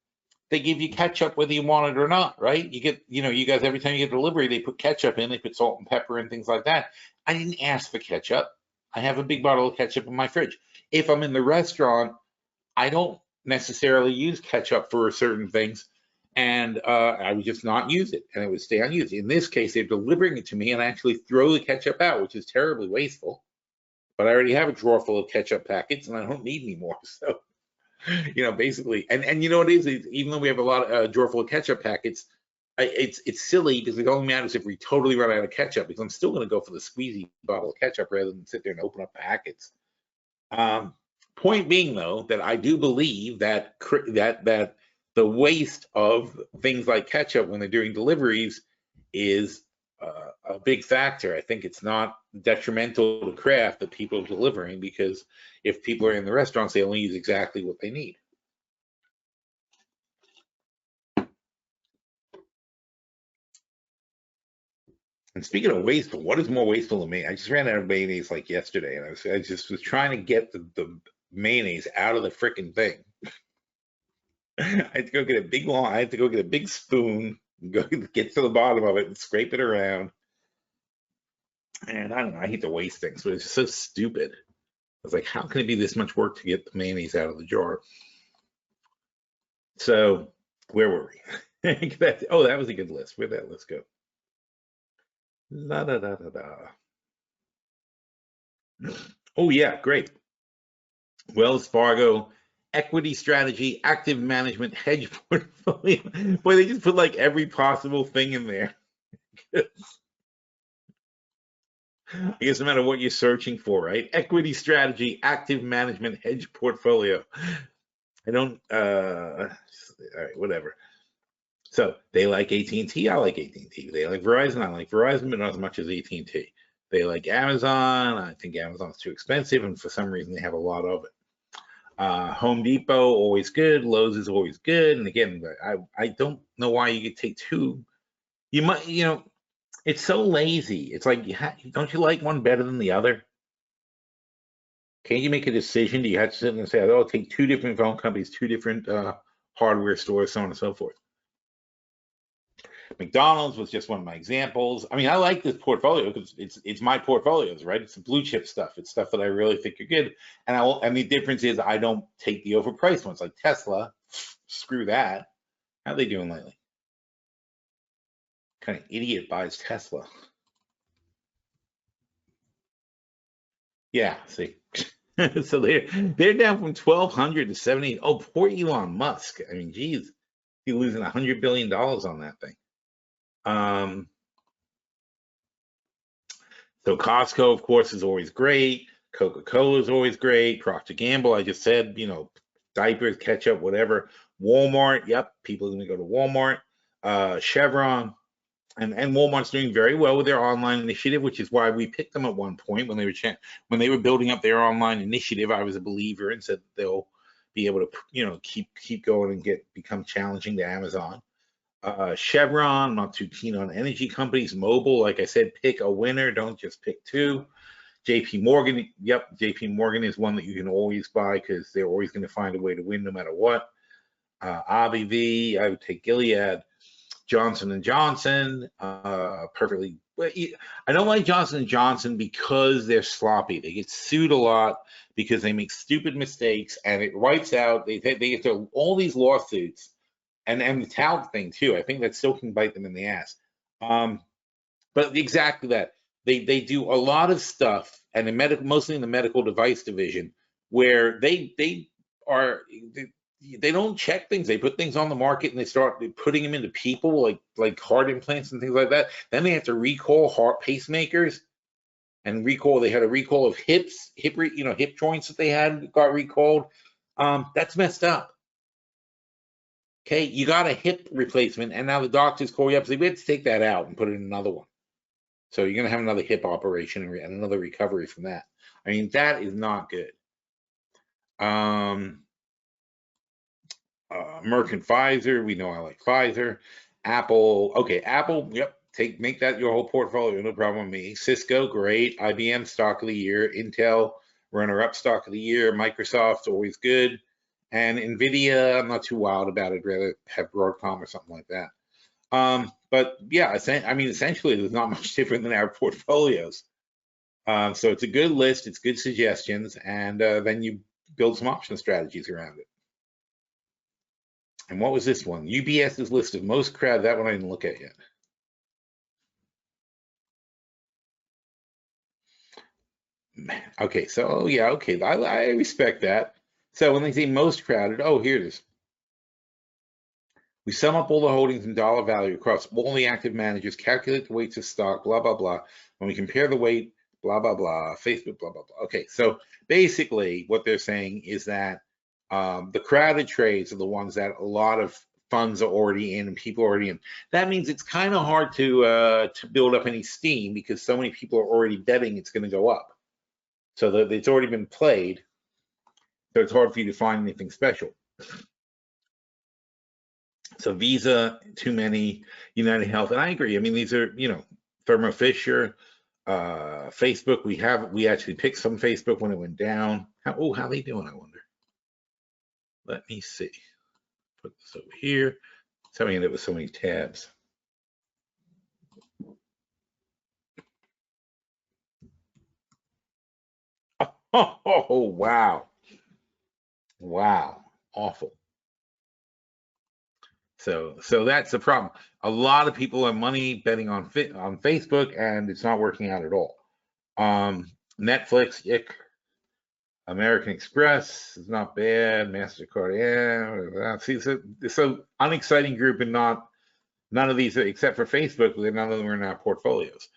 they give you ketchup whether you want it or not, right? You get, you know, you guys, every time you get delivery, they put ketchup in, they put salt and pepper and things like that. I didn't ask for ketchup. I have a big bottle of ketchup in my fridge. If I'm in the restaurant, I don't necessarily use ketchup for certain things, and I would just not use it, and it would stay unused. In this case, they're delivering it to me, and I actually throw the ketchup out, which is terribly wasteful. But I already have a drawer full of ketchup packets, and I don't need any more. So, you know, basically, and you know what it is, even though we have a lot of drawer full of ketchup packets, it's silly because it only matters if we totally run out of ketchup, because I'm still going to go for the squeezy bottle of ketchup rather than sit there and open up packets. Point being, though, that I do believe that that the waste of things like ketchup when they're doing deliveries is a big factor. I think it's not detrimental to craft that people are delivering, because if people are in the restaurants, they only use exactly what they need. And speaking of wasteful, what is more wasteful than me? I just ran out of mayonnaise like yesterday, and I just was trying to get the mayonnaise out of the freaking thing. I had to go get a big I had to go get a big spoon, go get to the bottom of it, and scrape it around. And I don't know, I hate to waste things, but it's just so stupid. I was like, how can it be this much work to get the mayonnaise out of the jar? So where were we? Oh, that was a good list. Where'd that list go? La da da da da. Oh yeah, great. Wells Fargo, equity strategy, active management, hedge portfolio. Boy, they just put like every possible thing in there. I guess no matter what you're searching for, right? Equity strategy, active management, hedge portfolio. I don't, all right, whatever. So they like AT&T, I like AT&T. They like Verizon, I like Verizon, but not as much as AT&T. They like Amazon, I think Amazon's too expensive, and for some reason they have a lot of it. Home Depot, always good. Lowe's is always good. And again, I don't know why you could take two. You might, it's so lazy. It's like, don't you like one better than the other? Can't you make a decision? Do you have to sit and say, oh, I'll take two different phone companies, two different hardware stores, so on and so forth? McDonald's was just one of my examples. I mean, I like this portfolio because it's my portfolios, right? It's the blue chip stuff. It's stuff that I really think are good. And the difference is I don't take the overpriced ones like Tesla. Screw that. How are they doing lately? Kind of idiot buys Tesla. Yeah, see. So they're down from 1,200 to 70. Oh, poor Elon Musk. I mean, geez, he's losing $100 billion on that thing. So Costco, of course, is always great. Coca-Cola is always great. Procter & Gamble, I just said, diapers, ketchup, whatever. Walmart, yep, people are going to go to Walmart. Chevron, and Walmart's doing very well with their online initiative, which is why we picked them at one point when they were building up their online initiative. I was a believer and said they'll be able to, keep going and become challenging to Amazon. Chevron, I'm not too keen on energy companies. Mobile, like I said, pick a winner. Don't just pick two. JP Morgan, yep, JP Morgan is one that you can always buy because they're always going to find a way to win no matter what. AbbVie, I would take Gilead. Johnson & Johnson, perfectly. I don't like Johnson & Johnson because they're sloppy. They get sued a lot because they make stupid mistakes, and it wipes out. They get to all these lawsuits. And the talent thing too, I think that still can bite them in the ass. But exactly that. They do a lot of stuff, and mostly in the medical device division, where they don't check things. They put things on the market and they start putting them into people, like heart implants and things like that. Then they have to recall heart pacemakers, and they had a recall of hip joints that they had got recalled. That's messed up. Okay, you got a hip replacement, and now the doctors call you up and say, we have to take that out and put in another one. So you're going to have another hip operation and another recovery from that. I mean, that is not good. Merck and Pfizer, we know I like Pfizer. Apple, okay, Apple, yep, make that your whole portfolio, no problem with me. Cisco, great. IBM, stock of the year. Intel, runner-up stock of the year. Microsoft, always good. And NVIDIA, I'm not too wild about it. I'd rather have Broadcom or something like that. But yeah, essentially, there's not much different than our portfolios. So it's a good list. It's good suggestions. And then you build some option strategies around it. And what was this one? UBS's list of most crowded. That one I didn't look at yet. Okay, so yeah, okay, I respect that. So when they say most crowded, oh, here it is. We sum up all the holdings in dollar value across all the active managers, calculate the weights of stock, blah, blah, blah. When we compare the weight, blah, blah, blah, Facebook, blah, blah, blah. Okay, so basically what they're saying is that the crowded trades are the ones that a lot of funds are already in and people are already in. That means it's kind of hard to build up any steam because so many people are already betting it's going to go up. So that it's already been played, so it's hard for you to find anything special. So Visa, too many, United Health, and I agree. I mean, these are, Thermo Fisher, Facebook. We actually picked some Facebook when it went down. How they doing? I wonder. Let me see. Put this over here. Tell me that with so many tabs. Oh wow, awful. So that's the problem. A lot of people have money betting on Facebook, and it's not working out at all. Netflix, ick. American Express is not bad. MasterCard, yeah. See, so unexciting group, and none of these, except for Facebook, none of them are in our portfolios.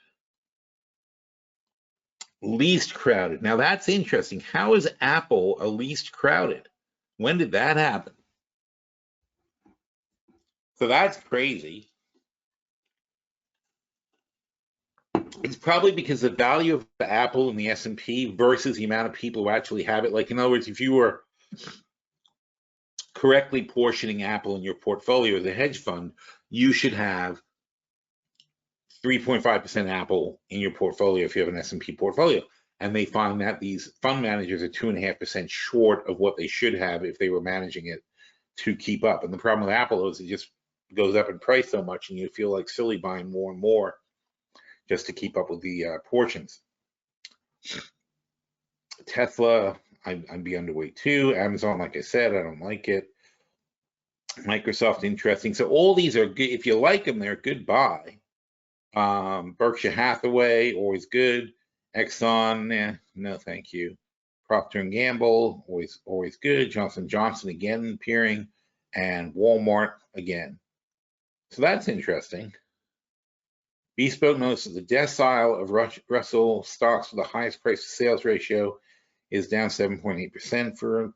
Least crowded. Now that's interesting. How is Apple a least crowded? When did that happen? So that's crazy. It's probably because the value of Apple in the S&P versus the amount of people who actually have it. Like, in other words, if you were correctly portioning Apple in your portfolio as a hedge fund, you should have 3.5% Apple in your portfolio if you have an S&P portfolio. And they find that these fund managers are 2.5% short of what they should have if they were managing it to keep up. And the problem with Apple is it just goes up in price so much, and you feel like silly buying more and more just to keep up with the portions. Tesla, I'd be underweight too. Amazon, like I said, I don't like it. Microsoft, interesting. So all these are good. If you like them, they're a good buy. Berkshire Hathaway, always good. Exxon, no thank you. Procter & Gamble, always good. Johnson & Johnson, again, appearing. And Walmart, again. So that's interesting. Bespoke notices the decile of Russell stocks with the highest price to sales ratio is down 7.8% for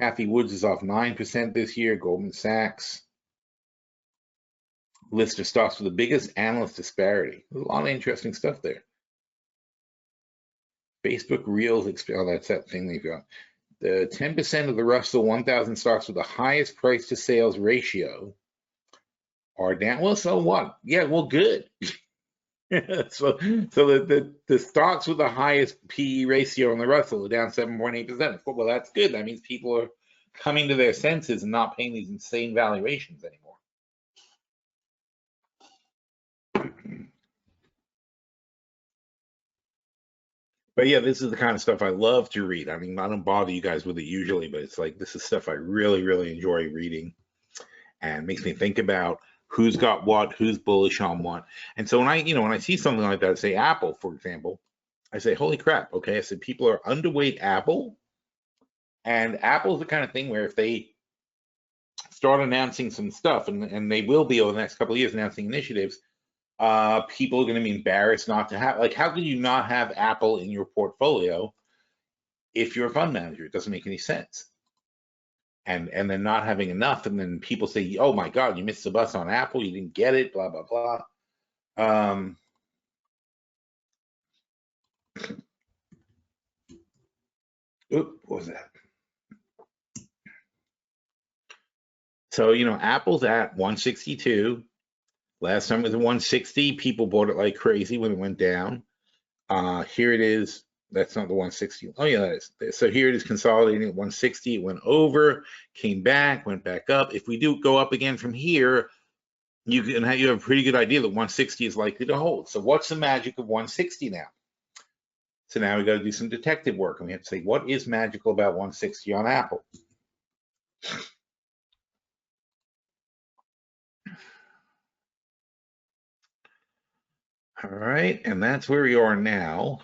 Kathy Woods is off 9% this year. Goldman Sachs. List of stocks with the biggest analyst disparity. There's a lot of interesting stuff there. Facebook Reels, that's that thing they've got. The 10% of the Russell 1000 stocks with the highest price to sales ratio are down. Well, so what? Yeah, well, good. so the stocks with the highest PE ratio in the Russell are down 7.8%. Well, that's good. That means people are coming to their senses and not paying these insane valuations anymore. But yeah, this is the kind of stuff I love to read. I mean, I don't bother you guys with it usually, but it's like this is stuff I really, really enjoy reading, and makes me think about who's got what, who's bullish on what. And so when I see something like that, say Apple, for example, I say, holy crap, okay. I said people are underweight Apple, and Apple's the kind of thing where if they start announcing some stuff, and they will be over the next couple of years announcing initiatives, people are going to be embarrassed not to have. Like, how can you not have Apple in your portfolio if you're a fund manager? It doesn't make any sense. And then not having enough, and then people say, "Oh my God, you missed the bus on Apple. You didn't get it." Blah blah blah. What was that? So Apple's at 162. Last time it was at 160. People bought it like crazy when it went down. Here it is. That's not the 160. Oh yeah, that is. So here it is consolidating at 160. It went over, came back, went back up. If we do go up again from here, you have a pretty good idea that 160 is likely to hold. So what's the magic of 160 now? So now we got to do some detective work, and we have to say, what is magical about 160 on Apple? All right, and that's where we are now.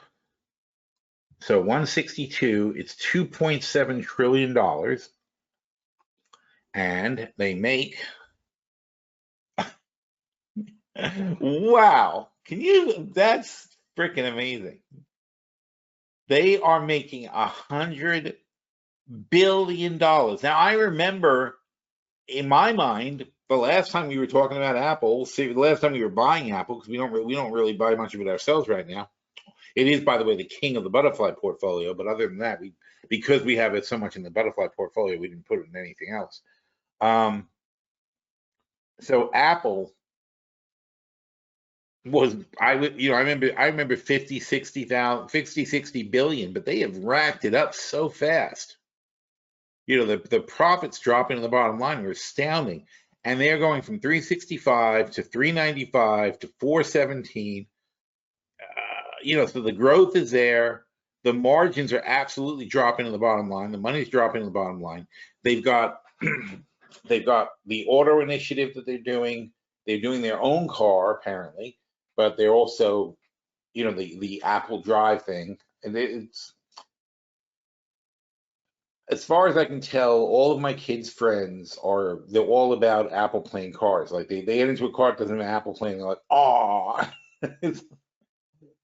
So 162, it's $2.7 trillion. and they make, wow, that's freaking amazing. They are making $100 billion. Now, I remember in my mind, the last time we were talking about Apple, see, the last time we were buying Apple, because we don't really buy much of it ourselves right now. It is, by the way, the king of the butterfly portfolio. But other than that, because we have it so much in the butterfly portfolio, we didn't put it in anything else. So Apple was, I remember 50, 60 billion, but they have racked it up so fast. The profits dropping to the bottom line are astounding. And they're going from 365 to 395 to 417. So the growth is there. The margins are absolutely dropping to the bottom line. The money's dropping to the bottom line. They've got the auto initiative that they're doing. They're doing their own car apparently, but they're also, the Apple Drive thing. And it's, as far as I can tell, all of my kids' friends they're all about Apple playing cars. Like they get into a car that doesn't have Apple playing, they're like, oh,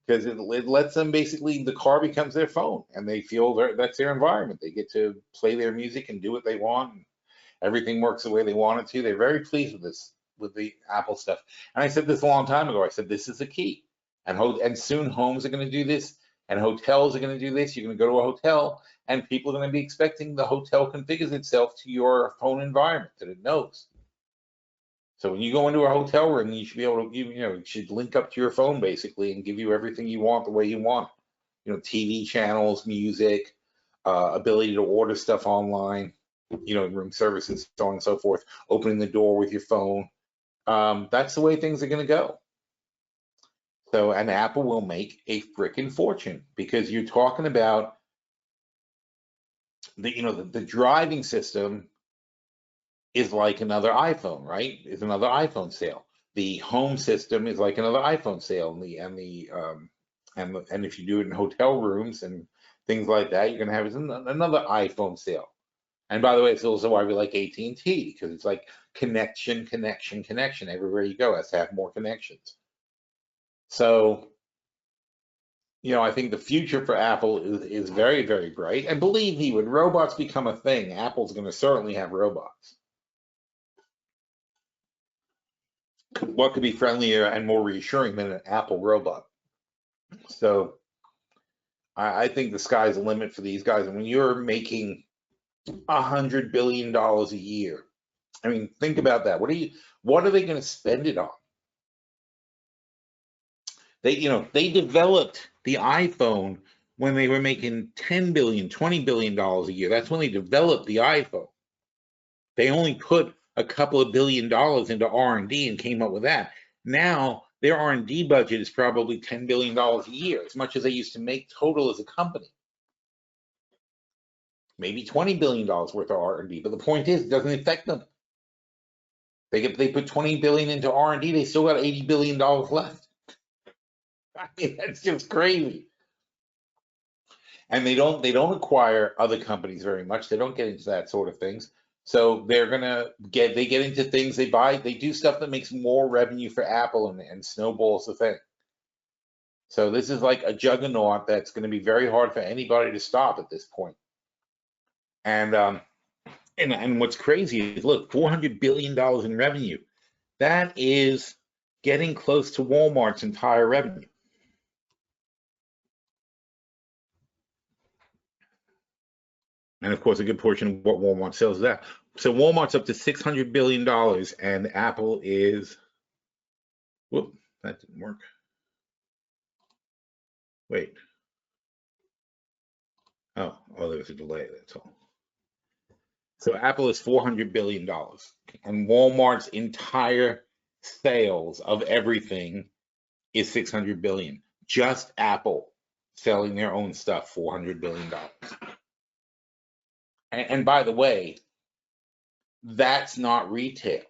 because it lets them, basically, the car becomes their phone, and they feel that's their environment. They get to play their music and do what they want. And everything works the way they want it to. They're very pleased with this, with the Apple stuff. And I said this a long time ago. I said this is the key, and soon homes are going to do this, and hotels are going to do this. You're going to go to a hotel, and people are going to be expecting the hotel configures itself to your phone environment that it knows. So when you go into a hotel room, you should be able to, it should link up to your phone basically and give you everything you want the way you want. TV channels, music, ability to order stuff online, room services, so on and so forth, opening the door with your phone. That's the way things are going to go. So, and Apple will make a freaking fortune, because you're talking about the driving system is like another iPhone, right? Is another iPhone sale. The home system is like another iPhone sale, and if you do it in hotel rooms and things like that, you're gonna have another iPhone sale. And by the way, it's also why we like AT&T, because it's like connection. Everywhere you go has to have more connections. So, I think the future for Apple is very, very bright. And believe me, when robots become a thing, Apple's going to certainly have robots. What could be friendlier and more reassuring than an Apple robot? So I think the sky's the limit for these guys. And when you're making $100 billion a year, I mean, think about that. What are they going to spend it on? They developed the iPhone when they were making $10 billion, $20 billion a year. That's when they developed the iPhone. They only put a couple of $1 billion into R&D and came up with that. Now their R&D budget is probably $10 billion a year, as much as they used to make total as a company. Maybe $20 billion worth of R&D, but the point is, it doesn't affect them. They put $20 billion into R&D, they still got $80 billion left. I mean, that's just crazy. And they don't acquire other companies very much. They don't get into that sort of things. So they get into things, they do stuff that makes more revenue for Apple and snowballs the thing. So this is like a juggernaut that's going to be very hard for anybody to stop at this point. And what's crazy is, look, $400 billion in revenue. That is getting close to Walmart's entire revenue. And of course, a good portion of what Walmart sells is that. So Walmart's up to $600 billion, and Apple is, whoop, that didn't work. Wait. Oh, there was a delay, that's all. So Apple is $400 billion, and Walmart's entire sales of everything is $600 billion. Just Apple selling their own stuff, $400 billion. And by the way, that's not retail.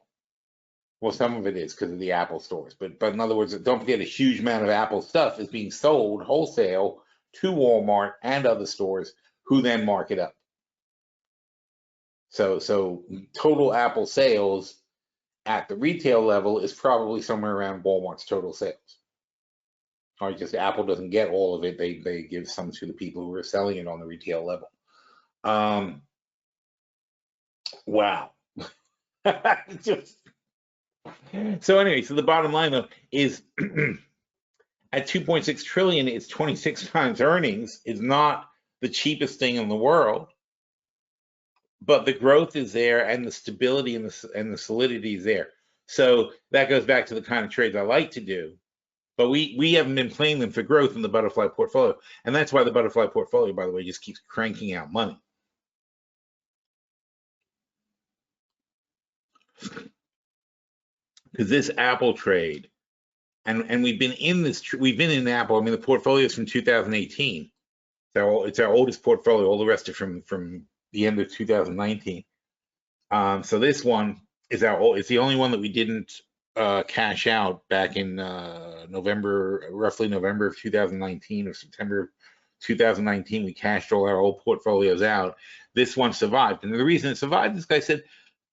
Well, some of it is because of the Apple stores, but in other words, don't forget, a huge amount of Apple stuff is being sold wholesale to Walmart and other stores, who then mark it up. So total Apple sales at the retail level is probably somewhere around Walmart's total sales. Or just Apple doesn't get all of it. They give some to the people who are selling it on the retail level. Wow. So anyway, so the bottom line though is at 2.6 trillion, it's 26 times earnings. It's not the cheapest thing in the world, but the growth is there and the stability and the solidity is there. So that goes back to the kind of trades I like to do. But we haven't been playing them for growth in the butterfly portfolio. And that's why the butterfly portfolio, by the way, just keeps cranking out money. Because this Apple trade, and we've been in this, we've been in Apple. I mean, the portfolio is from 2018. So it's our oldest portfolio. All the rest are from the end of 2019. So this one is it's the only one that we didn't cash out back in November, roughly November of 2019 or September 2019. We cashed all our old portfolios out. This one survived, and the reason it survived, this guy said,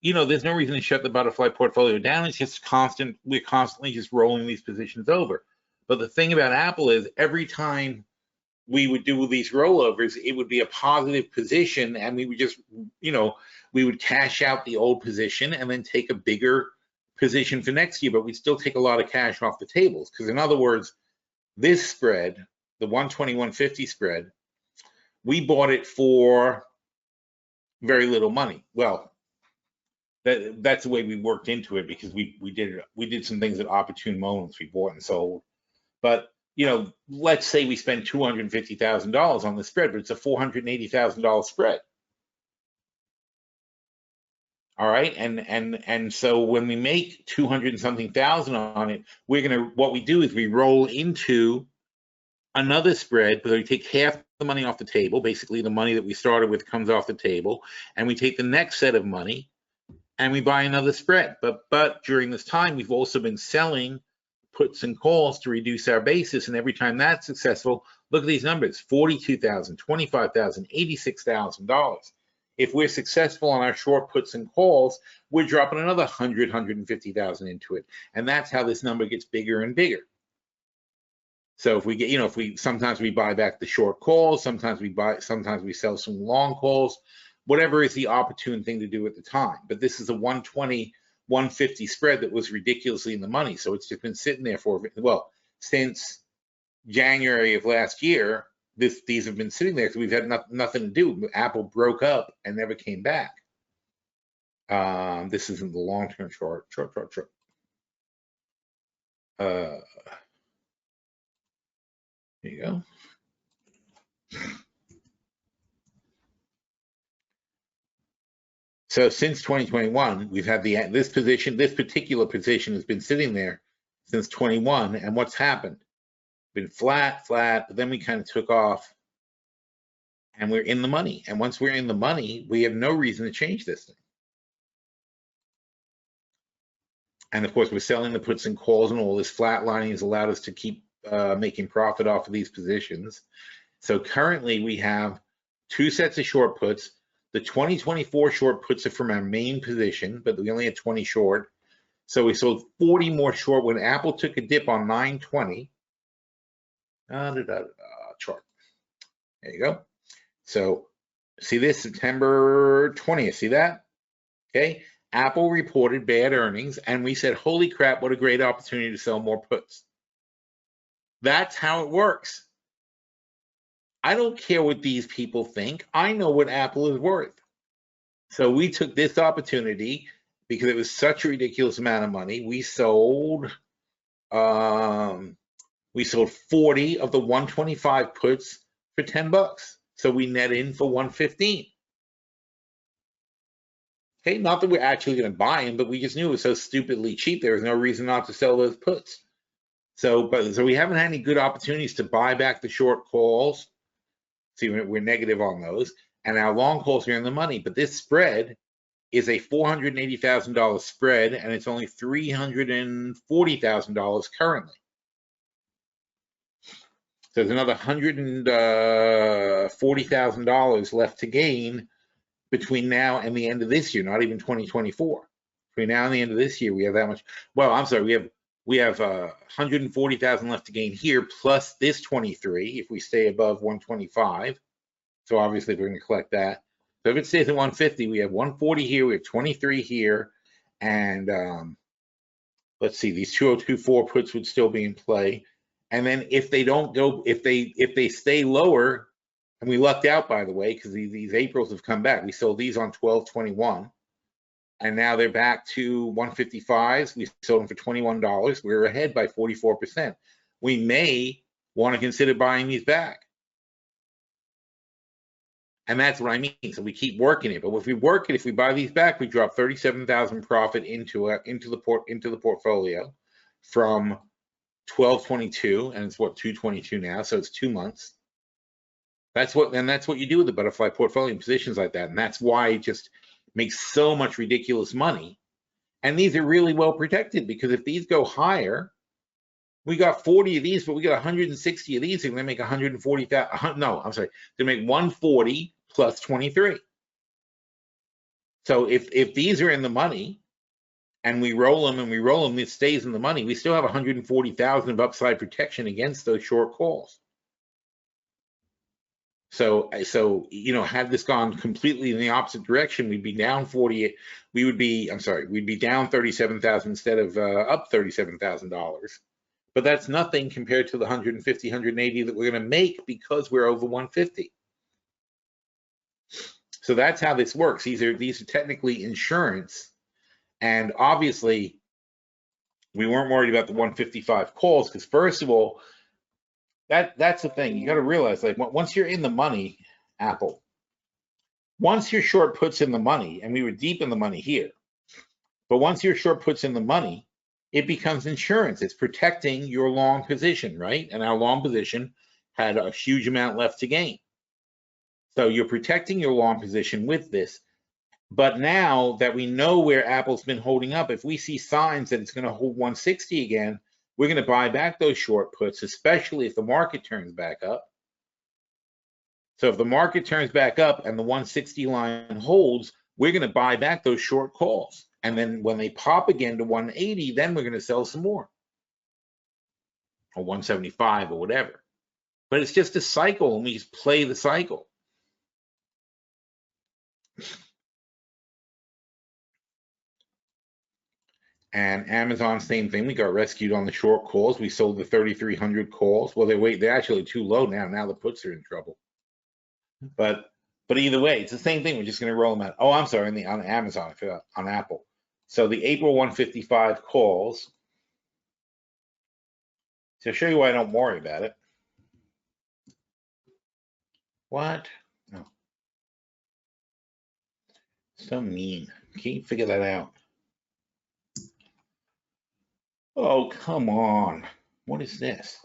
you know, there's no reason to shut the butterfly portfolio down. It's just constant. We're constantly just rolling these positions over. But the thing about Apple is every time we would do these rollovers, it would be a positive position, and we would just, you know, we would cash out the old position and then take a bigger position for next year, but we'd still take a lot of cash off the tables. Because in other words, this spread, the 120-150 spread, we bought it for very little money. Well, that's the way we worked into it, because we did some things at opportune moments. We bought and sold. But you know, let's say we spend $250,000 on the spread, but it's a $480,000 spread. All right, and so when we make 200 and something thousand on it, what we do is we roll into another spread, but we take half the money off the table. Basically, the money that we started with comes off the table, and we take the next set of money and we buy another spread. But during this time, we've also been selling puts and calls to reduce our basis, and every time that's successful, look at these numbers: $42,000, $25,000, $86,000. If we're successful on our short puts and calls, we're dropping another $100,000, $150,000 into it, and that's how this number gets bigger and bigger. So if we get, you know, sometimes we buy back the short calls, sometimes we sell some long calls, whatever is the opportune thing to do at the time. But this is a 120, 150 spread that was ridiculously in the money. So it's just been sitting there for, well, since January of last year, these have been sitting there because we've had nothing to do. Apple broke up and never came back. This isn't the long-term chart. There you go. So since 2021, we've had this particular position has been sitting there since 21, and what's happened? Been flat, but then we kind of took off, and we're in the money. And once we're in the money, we have no reason to change this thing. And of course, we're selling the puts and calls, and all this flatlining has allowed us to keep making profit off of these positions. So currently, we have two sets of short puts. The 2024 short puts are from our main position, but we only had 20 short. So we sold 40 more short when Apple took a dip on 9/20. Chart. There you go. So see this, September 20th, see that? Okay, Apple reported bad earnings, and we said, holy crap, what a great opportunity to sell more puts. That's how it works. I don't care what these people think. I know what Apple is worth. So we took this opportunity because it was such a ridiculous amount of money. We sold 40 of the 125 puts for $10. So we net in for 115. Okay, not that we're actually going to buy them, but we just knew it was so stupidly cheap. There was no reason not to sell those puts. So we haven't had any good opportunities to buy back the short calls. See, we're negative on those, and our long calls are in the money. But this spread is a $480,000 spread, and it's only $340,000 currently. So there's another $140,000 left to gain between now and the end of this year, not even 2024. Between now and the end of this year, we have that much. Well, I'm sorry, we have 140,000 left to gain here, plus this 23 if we stay above 125. So obviously we're going to collect that. So if it stays at 150, we have 140 here, we have 23 here, and let's see, these 2024 puts would still be in play. And then if they don't go, if they stay lower, and we lucked out, by the way, because these Aprils have come back. We sold these on 12.21, and now they're back to 155s. We sold them for $21. We're ahead by 44%. We may want to consider buying these back. And that's what I mean. So we keep working it. But if we work it, if we buy these back, we drop 37,000 profit into the portfolio from 12.22, and it's what, 2.22 now. So it's 2 months. That's what you do with the butterfly portfolio in positions like that. And that's why it just makes so much ridiculous money. And these are really well protected, because if these go higher, we got 40 of these, but we got 160 of these, and they make 140,000. No, I'm sorry, they make 140 plus 23. So if these are in the money, and we roll them, it stays in the money, we still have 140,000 of upside protection against those short calls. So you know, had this gone completely in the opposite direction, we'd be down 48. We'd be down 37,000 instead of up $37,000. But that's nothing compared to the 150, 180 that we're going to make because we're over 150. So that's how this works. These are technically insurance, and obviously we weren't worried about the 155 calls, because first of all, that's the thing. You got to realize, like, once you're in the money, Apple, once your short puts in the money, and we were deep in the money here, but once your short puts in the money, it becomes insurance. It's protecting your long position, right? And our long position had a huge amount left to gain. So you're protecting your long position with this. But now that we know where Apple's been holding up, if we see signs that it's going to hold 160 again, we're going to buy back those short puts, especially if the market turns back up. So if the market turns back up and the 160 line holds, we're going to buy back those short calls. And then when they pop again to 180, then we're going to sell some more, or 175 or whatever. But it's just a cycle, and we just play the cycle. And Amazon, same thing. We got rescued on the short calls. We sold the 3,300 calls. Well, they're actually too low now. Now the puts are in trouble. But either way, it's the same thing. We're just going to roll them out. Oh, I'm sorry, on Amazon, I forgot, on Apple. So the April 155 calls. So I'll show you why I don't worry about it. What? No. So mean. Can't you figure that out? Oh, come on. What is this?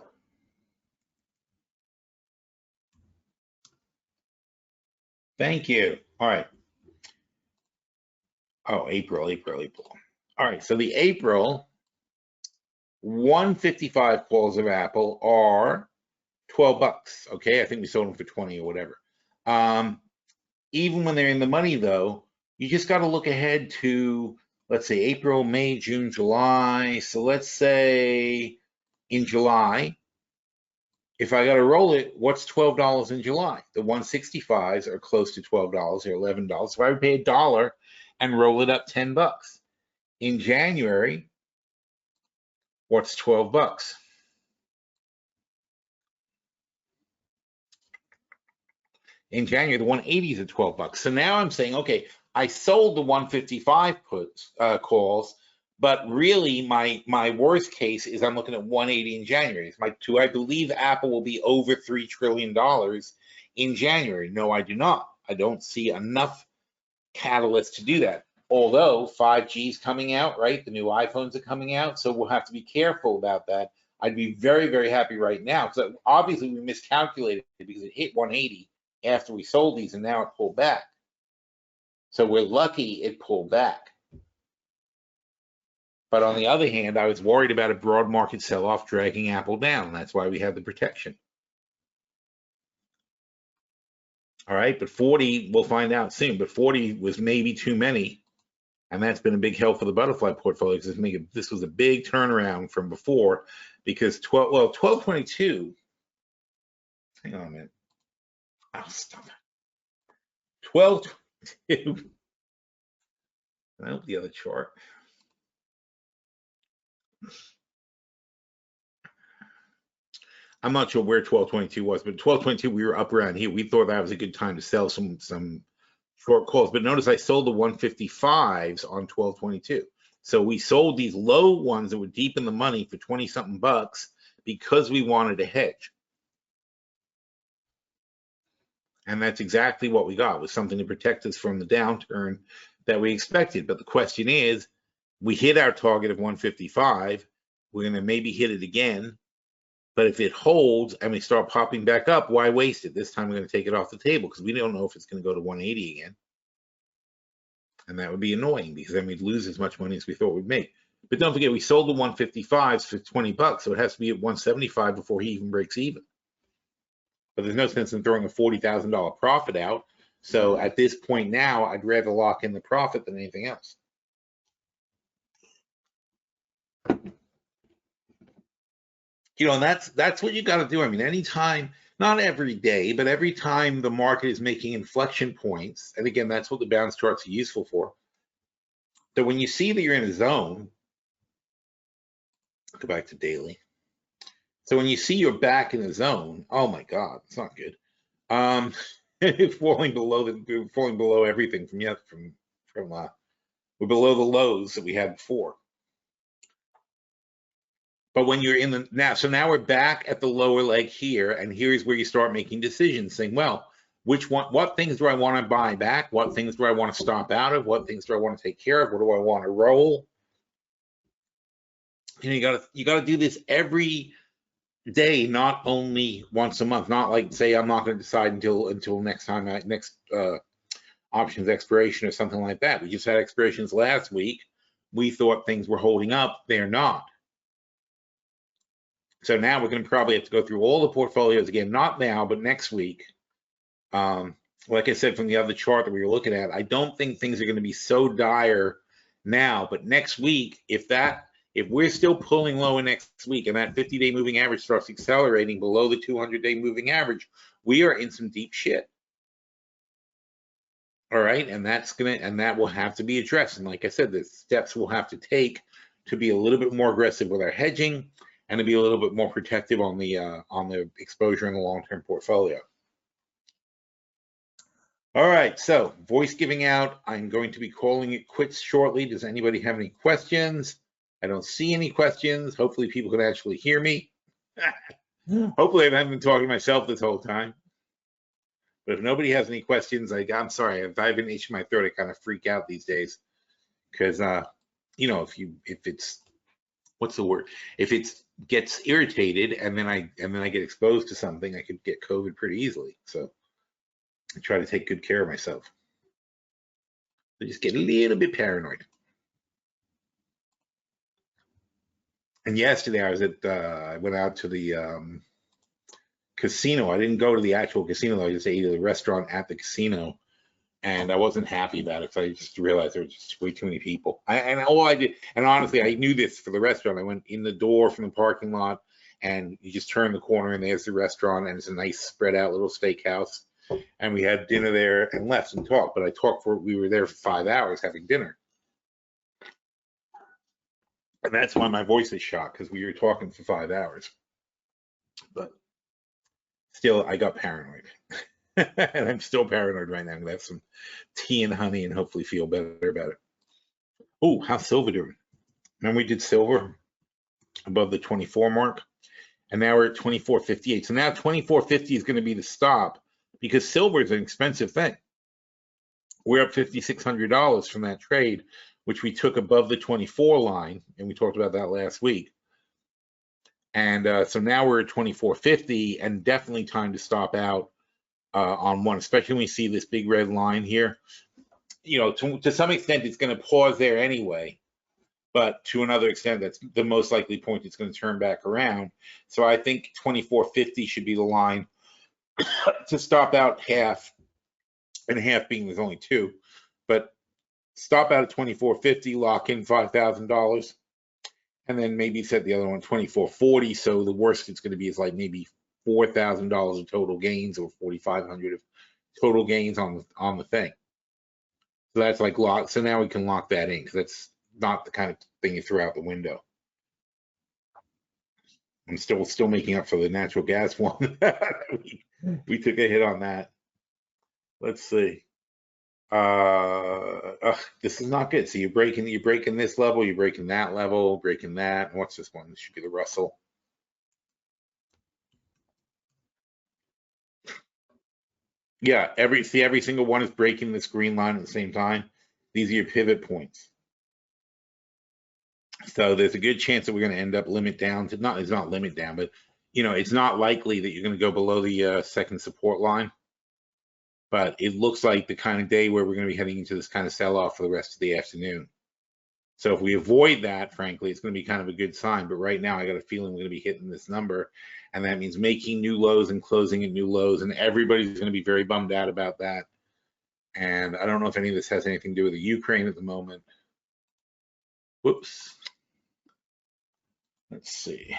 Thank you. All right. Oh, April. All right, so the April 155 calls of Apple are $12. Okay, I think we sold them for 20 or whatever. Even when they're in the money, though, you just got to look ahead to, let's say, April, May, June, July. So let's say in July, if I got to roll it, what's $12 in July? The 165s are close to $12 or $11. So I would pay $1 and roll it up $10. In January, what's $12? In January, the 180s are $12. So now I'm saying, okay, I sold the 155 puts calls, but really my worst case is I'm looking at 180 in January. I believe Apple will be over $3 trillion in January? No, I do not. I don't see enough catalyst to do that. Although 5G is coming out, right? The new iPhones are coming out, so we'll have to be careful about that. I'd be very, very happy right now, because obviously we miscalculated because it hit 180 after we sold these, and now it pulled back. So we're lucky it pulled back. But on the other hand, I was worried about a broad market sell-off dragging Apple down. That's why we have the protection. All right, but 40, we'll find out soon, but 40 was maybe too many. And that's been a big help for the butterfly portfolio because this was a big turnaround from before because 1222, hang on a minute. Oh, stop it. 1222. I hope the other chart. I'm not sure where 1222 was, but 1222 we were up around here. We thought that was a good time to sell some short calls. But notice I sold the 155s on 1222. So we sold these low ones that were deep in the money for 20 something bucks because we wanted to hedge. And that's exactly what we got, was something to protect us from the downturn that we expected. But the question is, we hit our target of 155. We're going to maybe hit it again. But if it holds and we start popping back up, why waste it? This time we're going to take it off the table because we don't know if it's going to go to 180 again. And that would be annoying because then we'd lose as much money as we thought we'd make. But don't forget, we sold the 155s for 20 bucks, so it has to be at 175 before he even breaks even. But there's no sense in throwing a $40,000 profit out. So at this point now, I'd rather lock in the profit than anything else. You know, and that's what you got to do. I mean, anytime, not every day, but every time the market is making inflection points, and again, that's what the bounce charts are useful for. So when you see that you're in a zone, go back to daily. So when you see you're back in the zone, oh my God, it's not good. falling below everything we're below the lows that we had before. But when you're in the now we're back at the lower leg here, and here's where you start making decisions, saying, well, what things do I want to buy back? What things do I want to stop out of? What things do I want to take care of? What do I want to roll? You know, you gotta do this every day, not only once a month. Not like, say, I'm not going to decide until next time, next options expiration or something like that. We just had expirations last week. We thought things were holding up. They're not. So now we're going to probably have to go through all the portfolios again, not now, but next week. Like I said, from the other chart that we were looking at, I don't think things are going to be so dire now, but next week, if we're still pulling lower next week and that 50-day moving average starts accelerating below the 200-day moving average, we are in some deep shit. All right, and that will have to be addressed. And like I said, the steps we'll have to take to be a little bit more aggressive with our hedging and to be a little bit more protective on the exposure in the long-term portfolio. All right, so voice giving out. I'm going to be calling it quits shortly. Does anybody have any questions? I don't see any questions. Hopefully people can actually hear me. Hopefully I haven't been talking to myself this whole time. But if nobody has any questions, I'm sorry. If I have an itch in my throat, I kind of freak out these days. Because, you know, if it's, what's the word? If it gets irritated and then I get exposed to something, I could get COVID pretty easily. So I try to take good care of myself. I just get a little bit paranoid. And yesterday I went out to the casino. I didn't go to the actual casino. I just ate at a restaurant at the casino, and I wasn't happy about it. So I just realized there were just way too many people. And all I did, and honestly, I knew this for the restaurant. I went in the door from the parking lot, and you just turn the corner, and there's the restaurant, and it's a nice spread out little steakhouse. And we had dinner there and left and talked. But we were there for 5 hours having dinner. And that's why my voice is shot, because we were talking for 5 hours. But still, I got paranoid. And I'm still paranoid right now. I'm going to have some tea and honey and hopefully feel better about it. Oh, how's silver doing? Remember we did silver above the 24 mark? And now we're at 24.58. So now 24.50 is going to be the stop, because silver is an expensive thing. We're up $5,600 from that trade, which we took above the 24 line, and we talked about that last week. And so now we're at 24.50, and definitely time to stop out on one, especially when we see this big red line here. You know, to some extent, it's going to pause there anyway, but to another extent, that's the most likely point it's going to turn back around. So I think 24.50 should be the line to stop out half and half being there's only 2. But stop out at 24.50, lock in $5,000, and then maybe set the other one 24.40. So the worst it's going to be is like maybe $4,000 of total gains, or 4,500 of total gains on the thing. So that's like lock. So now we can lock that in, because that's not the kind of thing you throw out the window. I'm still making up for the natural gas one. we took a hit on that. Let's see. This is not good. So you're breaking this level, you're breaking that level, breaking that. What's this one? This should be the Russell. Yeah, every single one is breaking this green line at the same time. These are your pivot points. So there's a good chance that we're going to end up limit down to it's not limit down, but it's not likely that you're going to go below the second support line. But it looks like the kind of day where we're going to be heading into this kind of sell-off for the rest of the afternoon. So if we avoid that, frankly, it's going to be kind of a good sign. But right now, I got a feeling we're going to be hitting this number, and that means making new lows and closing at new lows, and everybody's going to be very bummed out about that. And I don't know if any of this has anything to do with the Ukraine at the moment. Whoops. Let's see.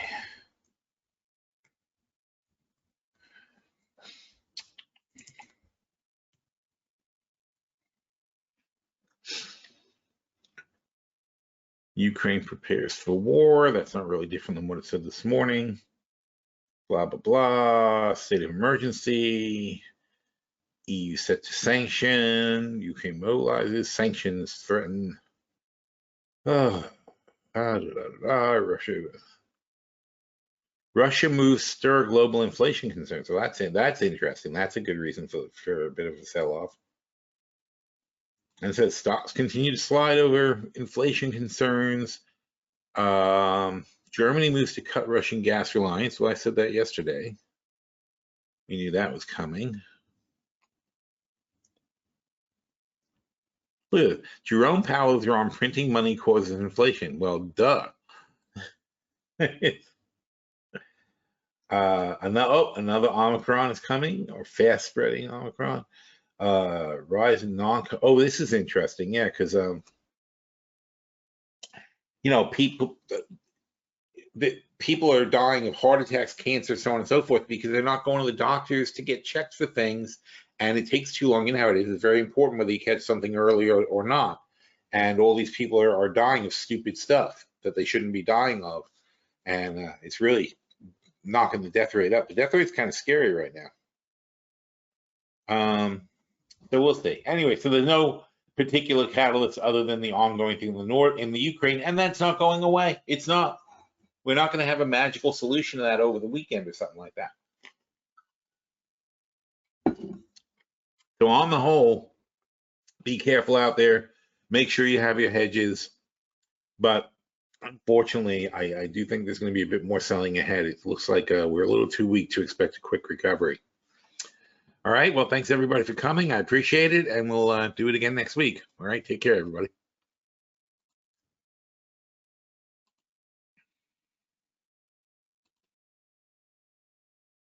Ukraine prepares for war. That's not really different than what it said this morning. Blah, blah, blah. State of emergency. EU set to sanction. Ukraine mobilizes. Sanctions threaten. Russia moves stir global inflation concerns. So that's interesting. That's a good reason for a bit of a sell-off. And it says stocks continue to slide over inflation concerns. Germany moves to cut Russian gas reliance. Well, I said that yesterday. We knew that was coming. Look, Jerome Powell's on printing money causes inflation. Well, duh. Another Omicron is coming, or fast spreading Omicron. Rise in this is interesting, yeah, because people are dying of heart attacks, cancer, so on and so forth, because they're not going to the doctors to get checked for things, and it takes too long. You know how it is. It's very important whether you catch something early or not. And all these people are dying of stupid stuff that they shouldn't be dying of, and it's really knocking the death rate up. The death rate's kind of scary right now. So we'll see. Anyway, so there's no particular catalyst other than the ongoing thing in the north, in the Ukraine, and that's not going away. It's not. We're not going to have a magical solution to that over the weekend or something like that. So on the whole, be careful out there. Make sure you have your hedges. But unfortunately, I do think there's going to be a bit more selling ahead. It looks like we're a little too weak to expect a quick recovery. All right. Well, thanks everybody for coming. I appreciate it, and we'll do it again next week. All right. Take care, everybody.